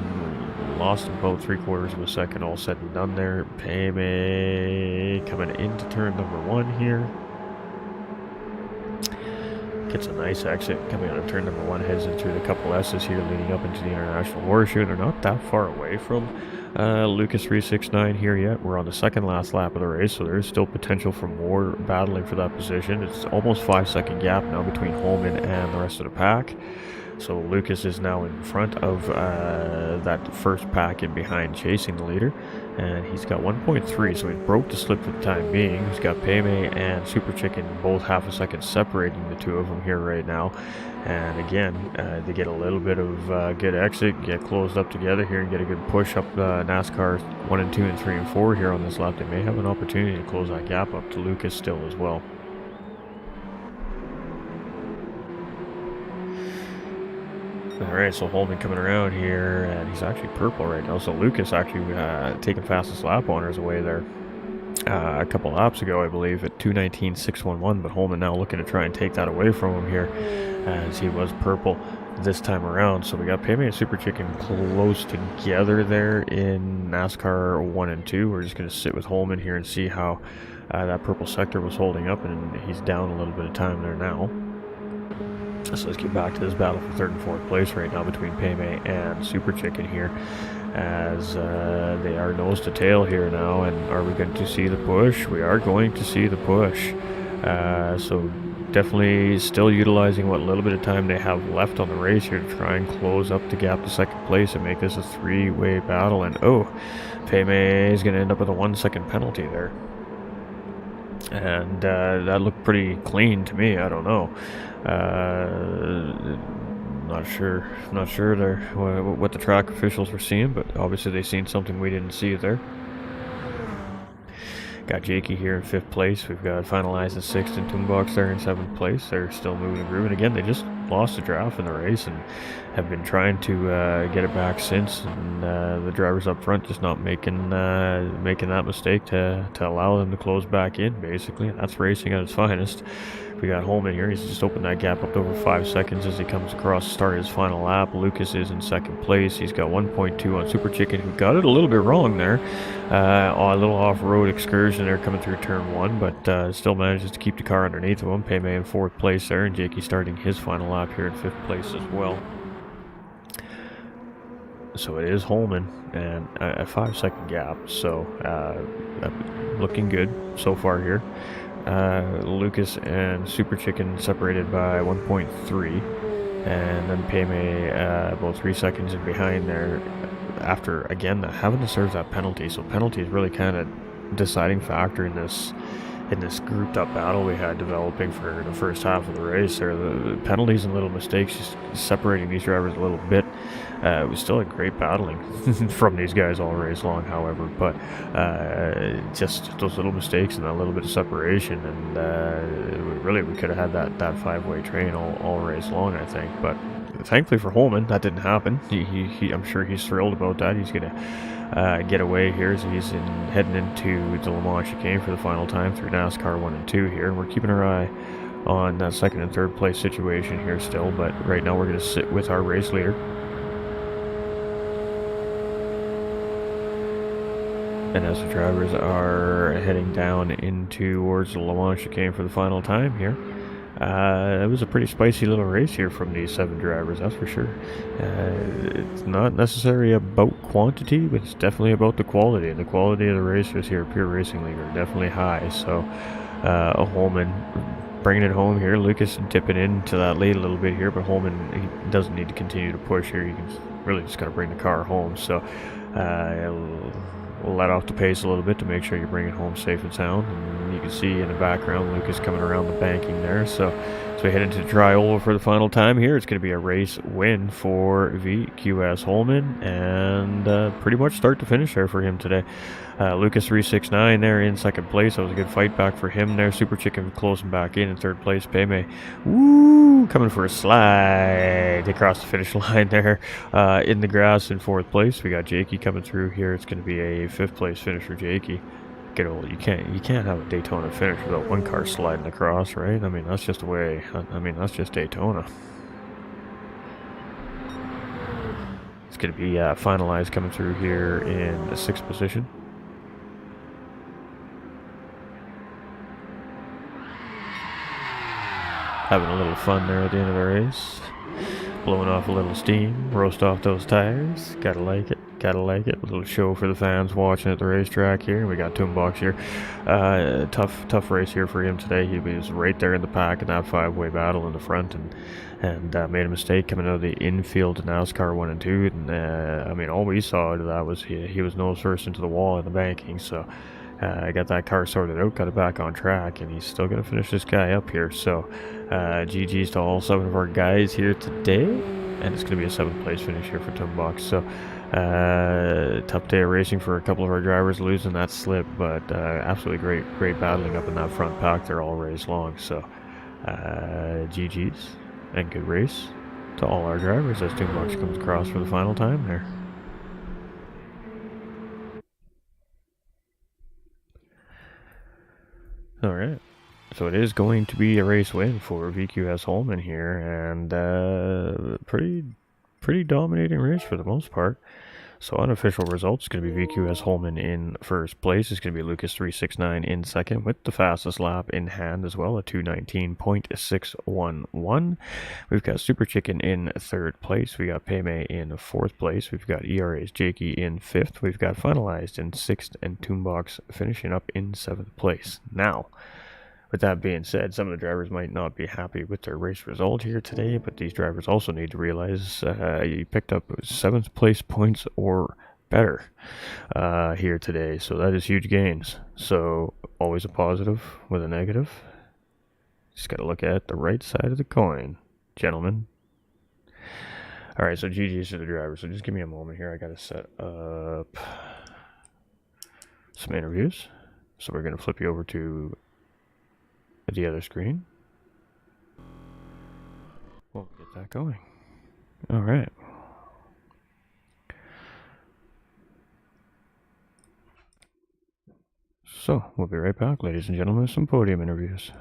lost about 3/4 of a second, all said and done there. Payme coming into turn number 1 here. Gets a nice exit coming out of turn number 1, heads in through the couple S's here leading up into the International Horseshoe. They're not that far away from Lucas 369 here yet. We're on the second last lap of the race, so there is still potential for more battling for that position. It's almost 5-second gap now between Holman and the rest of the pack. So Lucas is now in front of that first pack and behind, chasing the leader, and he's got 1.3, so he broke the slip for the time being. He's got Payme and Super Chicken both half a second separating the two of them here right now. And again, they get a little bit of good exit, get closed up together here, and get a good push up NASCAR 1 and 2 and 3 and 4 here on this lap. They may have an opportunity to close that gap up to Lucas still as well. Alright, so Holman coming around here, and he's actually purple right now. So Lucas actually taking fastest lap honors away there a couple laps ago, I believe, at 2:19.611. But Holman now looking to try and take that away from him here, as he was purple this time around. So we got Payme and Super Chicken close together there in NASCAR 1 and 2. We're just going to sit with Holman here and see how that purple sector was holding up, and he's down a little bit of time there now. So let's get back to this battle for third and fourth place right now between Payme and Super Chicken here, as they are nose to tail here now. And are we going to see the push? We are going to see the push. So definitely still utilizing what little bit of time they have left on the race here to try and close up the gap to second place and make this a three-way battle. And Payme is going to end up with a 1 second penalty there. And that looked pretty clean to me. I don't know. Not sure there what the track officials were seeing, but obviously they seen something we didn't see there. Got Jakey here in 5th place. We've got Finalized in 6th and Toonbox there in 7th place. They're still moving and grooving. Again, they just lost the draft in the race and have been trying to get it back since. And the drivers up front just not making that mistake to allow them to close back in, basically. And that's racing at its finest. We got Holman here. He's just opened that gap up to over 5 seconds as he comes across to start his final lap. Lucas is in second place. He's got 1.2 on Super Chicken, who got it a little bit wrong there. A little off-road excursion there coming through turn 1, but still manages to keep the car underneath of him. Payme in 4th place there, and Jakey starting his final lap here in 5th place as well. So it is Holman and a 5-second gap, so looking good so far here. Lucas and Super Chicken separated by 1.3, and then Payme about 3 seconds in behind there after, again, having to serve that penalty. So penalty is really kind of deciding factor in this grouped up battle we had developing for the first half of the race there. The penalties and little mistakes just separating these drivers a little bit. It was still a great battling from these guys all race long, however, but just those little mistakes and that little bit of separation, and really we could have had that 5-way train all race long, I think. But thankfully for Holman, that didn't happen. I'm sure he's thrilled about that. He's gonna get away here as he's heading into the Le Mans chicane for the final time through NASCAR 1 and 2 here, and we're keeping our eye on that 2nd and 3rd place situation here still, but right now we're going to sit with our race leader. And as the drivers are heading down in towards the Le Mans chicane for the final time here, it was a pretty spicy little race here from these 7 drivers, that's for sure. It's not necessarily about quantity, but it's definitely about the quality. And the quality of the racers here at Pure Racing League are definitely high. So Holman bringing it home here. Lucas dipping into that lead a little bit here, but Holman, he doesn't need to continue to push here. He can really just got to bring the car home. So we'll let off the pace a little bit to make sure you bring it home safe and sound. And you can see in the background Lucas coming around the banking there. So as we head into Triola for the final time here, it's going to be a race win for VQS Holman, and pretty much start to finish there for him today. Lucas 369 there in 2nd place. That was a good fight back for him there. Super Chicken closing back in 3rd place. Payme, woo, coming for a slide across the finish line there in the grass in 4th place. We got Jakey coming through here. It's going to be a 5th place finish for Jakey. Get old. You can't have a Daytona finish without one car sliding across, right? I mean, that's just the way. I mean, that's just Daytona. It's going to be finalized coming through here in the 6th position. Having a little fun there at the end of the race. Blowing off a little steam, roast off those tires. Gotta like it. Gotta like it. A little show for the fans watching at the racetrack here. We got Toonbox here. Tough race here for him today. He was right there in the pack in that 5-way battle in the front, and made a mistake coming out of the infield to NASCAR 1 and 2. And I mean, all we saw out of that was he was nose first into the wall in the banking. So I got that car sorted out, got it back on track, and he's still going to finish this guy up here. So GG's to all 7 of our guys here today, and it's going to be a 7th place finish here for Toonbox. So tough day of racing for a couple of our drivers, losing that slip, but absolutely great battling up in that front pack there all race long. So GG's and good race to all our drivers as Toonbox comes across for the final time there. Alright, so it is going to be a race win for VQS Holman here, and pretty dominating race for the most part. So unofficial results, going to be VQS Holman in 1st place. It's going to be Lucas 369 in 2nd with the fastest lap in hand as well, a 2:19.611. We've got Super Chicken in 3rd place. We got Payme in 4th place. We've got ERA's Jakey in 5th. We've got Finalized in 6th, and Toonbox finishing up in 7th place. Now, with that being said, some of the drivers might not be happy with their race result here today, but these drivers also need to realize you picked up 7th place points or better here today, so that is huge gains. So always a positive with a negative. Just got to look at the right side of the coin, gentlemen. Alright, so GG's to the drivers, so just give me a moment here. I got to set up some interviews. So we're going to flip you over to the other screen. Won't get that going. All right. So, we'll be right back, ladies and gentlemen, with some podium interviews.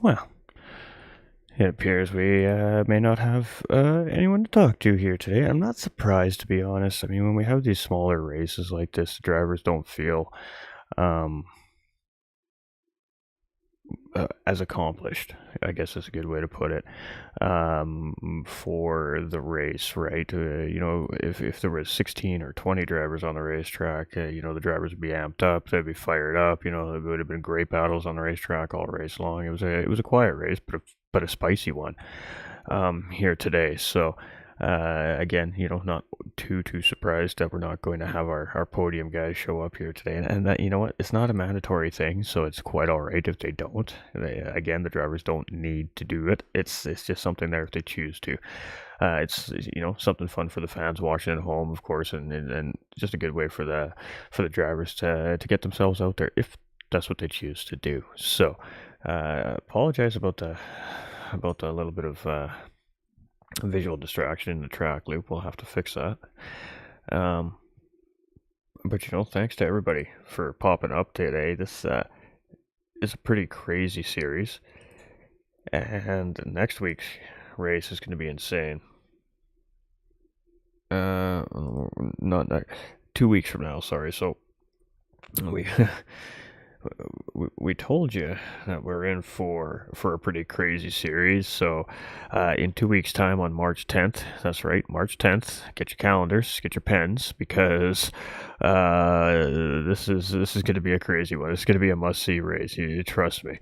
Well, it appears we may not have anyone to talk to here today. I'm not surprised, to be honest. I mean, when we have these smaller races like this, the drivers don't feel um, as accomplished, I guess is a good way to put it, for the race, right? If there was 16 or 20 drivers on the racetrack, the drivers would be amped up, they'd be fired up, it would have been great battles on the racetrack all race long. It was a quiet race, but a spicy one here today. So again, not too surprised that we're not going to have our podium guys show up here today, and that, what, it's not a mandatory thing, so it's quite all right if they don't. Again, the drivers don't need to do it. It's just something there if they choose to. It's something fun for the fans watching at home, of course, and just a good way for the drivers to get themselves out there if that's what they choose to do. So apologize about the little bit of visual distraction in the track loop. We'll have to fix that. But thanks to everybody for popping up today. This is a pretty crazy series, and next week's race is going to be insane. Not 2 weeks from now. Sorry. So we we told you that we're in for a pretty crazy series. So, in 2 weeks' time on March 10th, that's right, March 10th. Get your calendars, get your pens, because this is going to be a crazy one. It's going to be a must-see race. You trust me.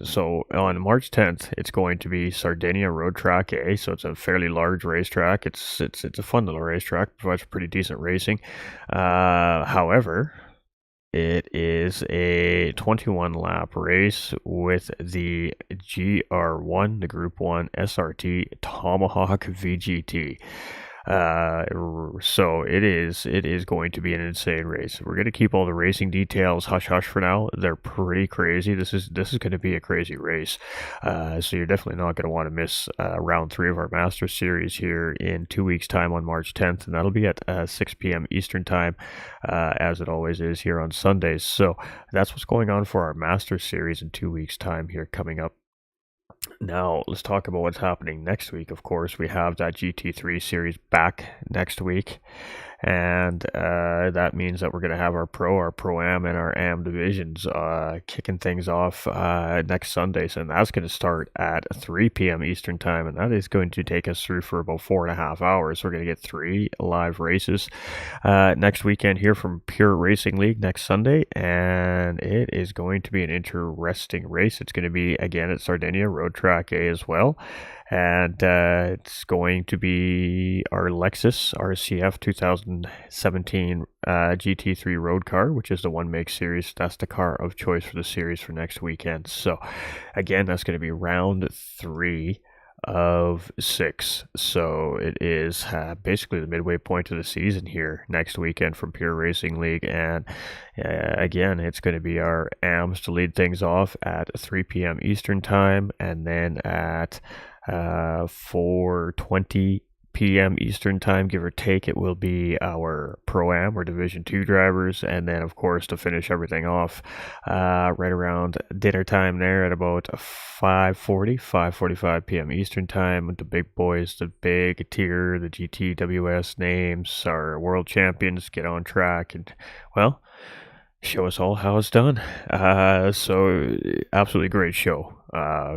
So on March 10th, it's going to be Sardinia Road Track A. So it's a fairly large racetrack. It's a fun little racetrack. Provides pretty decent racing. However, it is a 21 lap race with the GR1, the Group 1 SRT Tomahawk VGT. So it is going to be an insane race. We're going to keep all the racing details hush hush for now. They're pretty crazy. This is going to be a crazy race. So you're definitely not going to want to miss round 3 of our Masters series here in 2 weeks' time on March 10th, and that'll be at 6 p.m. Eastern time, as it always is here on Sundays. So that's what's going on for our Masters series in 2 weeks' time here coming up. Now, let's talk about what's happening next week. Of course, we have that GT3 series back next week, and that means that we're going to have our Pro-Am, and our Am divisions kicking things off next Sunday. So that's going to start at 3 p.m. Eastern time, and that is going to take us through for about 4.5 hours. We're going to get 3 live races next weekend here from Pure Racing League next Sunday, and it is going to be an interesting race. It's going to be, again, at Sardinia Road Track A as well. And it's going to be our Lexus RCF 2017 GT3 road car, which is the one make series. That's the car of choice for the series for next weekend. So again, that's going to be round 3 of 6. So it is basically the midway point of the season here next weekend from Pure Racing League. And again, it's going to be our AMs to lead things off at 3 p.m. Eastern time, and then at 4:20 p.m. Eastern time, give or take, it will be our Pro-Am or Division 2 drivers. And then, of course, to finish everything off, right around dinner time there at about 5:45 p.m. Eastern time, with the big boys, the big tier, the GTWS names, our world champions get on track and, well, show us all how it's done. So absolutely great show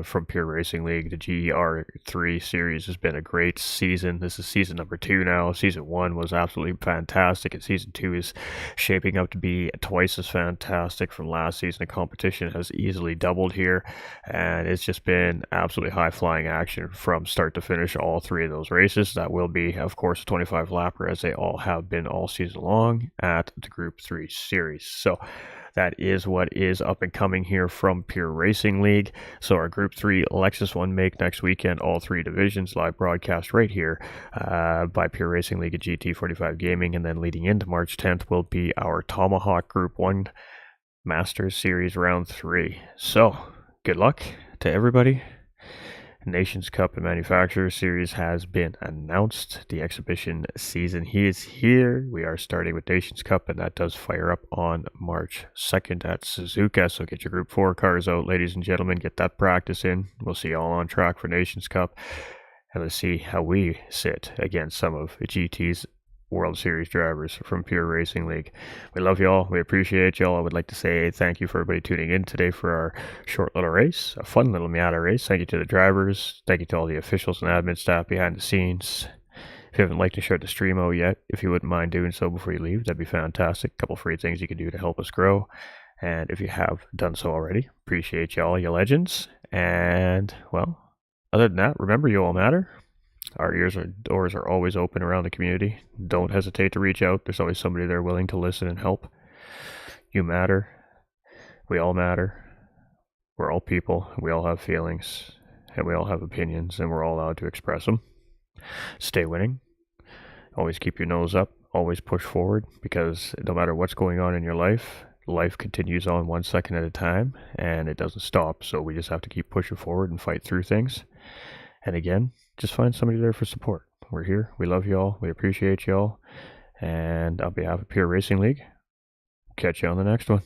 from Pure Racing League. The GR3 series has been a great season. This is season number 2 now. Season 1 was absolutely fantastic, and season 2 is shaping up to be twice as fantastic from last season. The competition has easily doubled here, and it's just been absolutely high-flying action from start to finish, all 3 of those races. That will be, of course, a 25-lapper, as they all have been all season long at the Group 3 series. So that is what is up and coming here from Pure Racing League. So our Group 3 Lexus 1 make next weekend, all 3 divisions, live broadcast right here by Pure Racing League at GT45 Gaming. And then leading into March 10th will be our Tomahawk Group 1 Masters Series Round 3. So good luck to everybody. Nations Cup and Manufacturer Series has been announced. The exhibition season is here. We are starting with Nations Cup, and that does fire up on March 2nd at Suzuka. So get your Group 4 cars out, ladies and gentlemen. Get that practice in. We'll see you all on track for Nations Cup. And let's see how we sit against some of GT's World Series drivers from Pure Racing League. We love y'all. We appreciate y'all. I would like to say thank you for everybody tuning in today for our short little race, a fun little Miata race. Thank you to the drivers. Thank you to all the officials and admin staff behind the scenes. If you haven't liked and shared the stream out yet, if you wouldn't mind doing so before you leave, that'd be fantastic. A couple free things you can do to help us grow. And if you have done so already, appreciate y'all, you legends. And, well, other than that, remember, you all matter. Our doors are always open around the community. Don't hesitate to reach out. There's always somebody there willing to listen and help. You matter. We all matter. We're all people. We all have feelings. And we all have opinions. And we're all allowed to express them. Stay winning. Always keep your nose up. Always push forward. Because no matter what's going on in your life, life continues on 1 second at a time. And it doesn't stop. So we just have to keep pushing forward and fight through things. And again, just find somebody there for support. We're here. We love y'all. We appreciate y'all. And on behalf of Pure Racing League, catch you on the next one.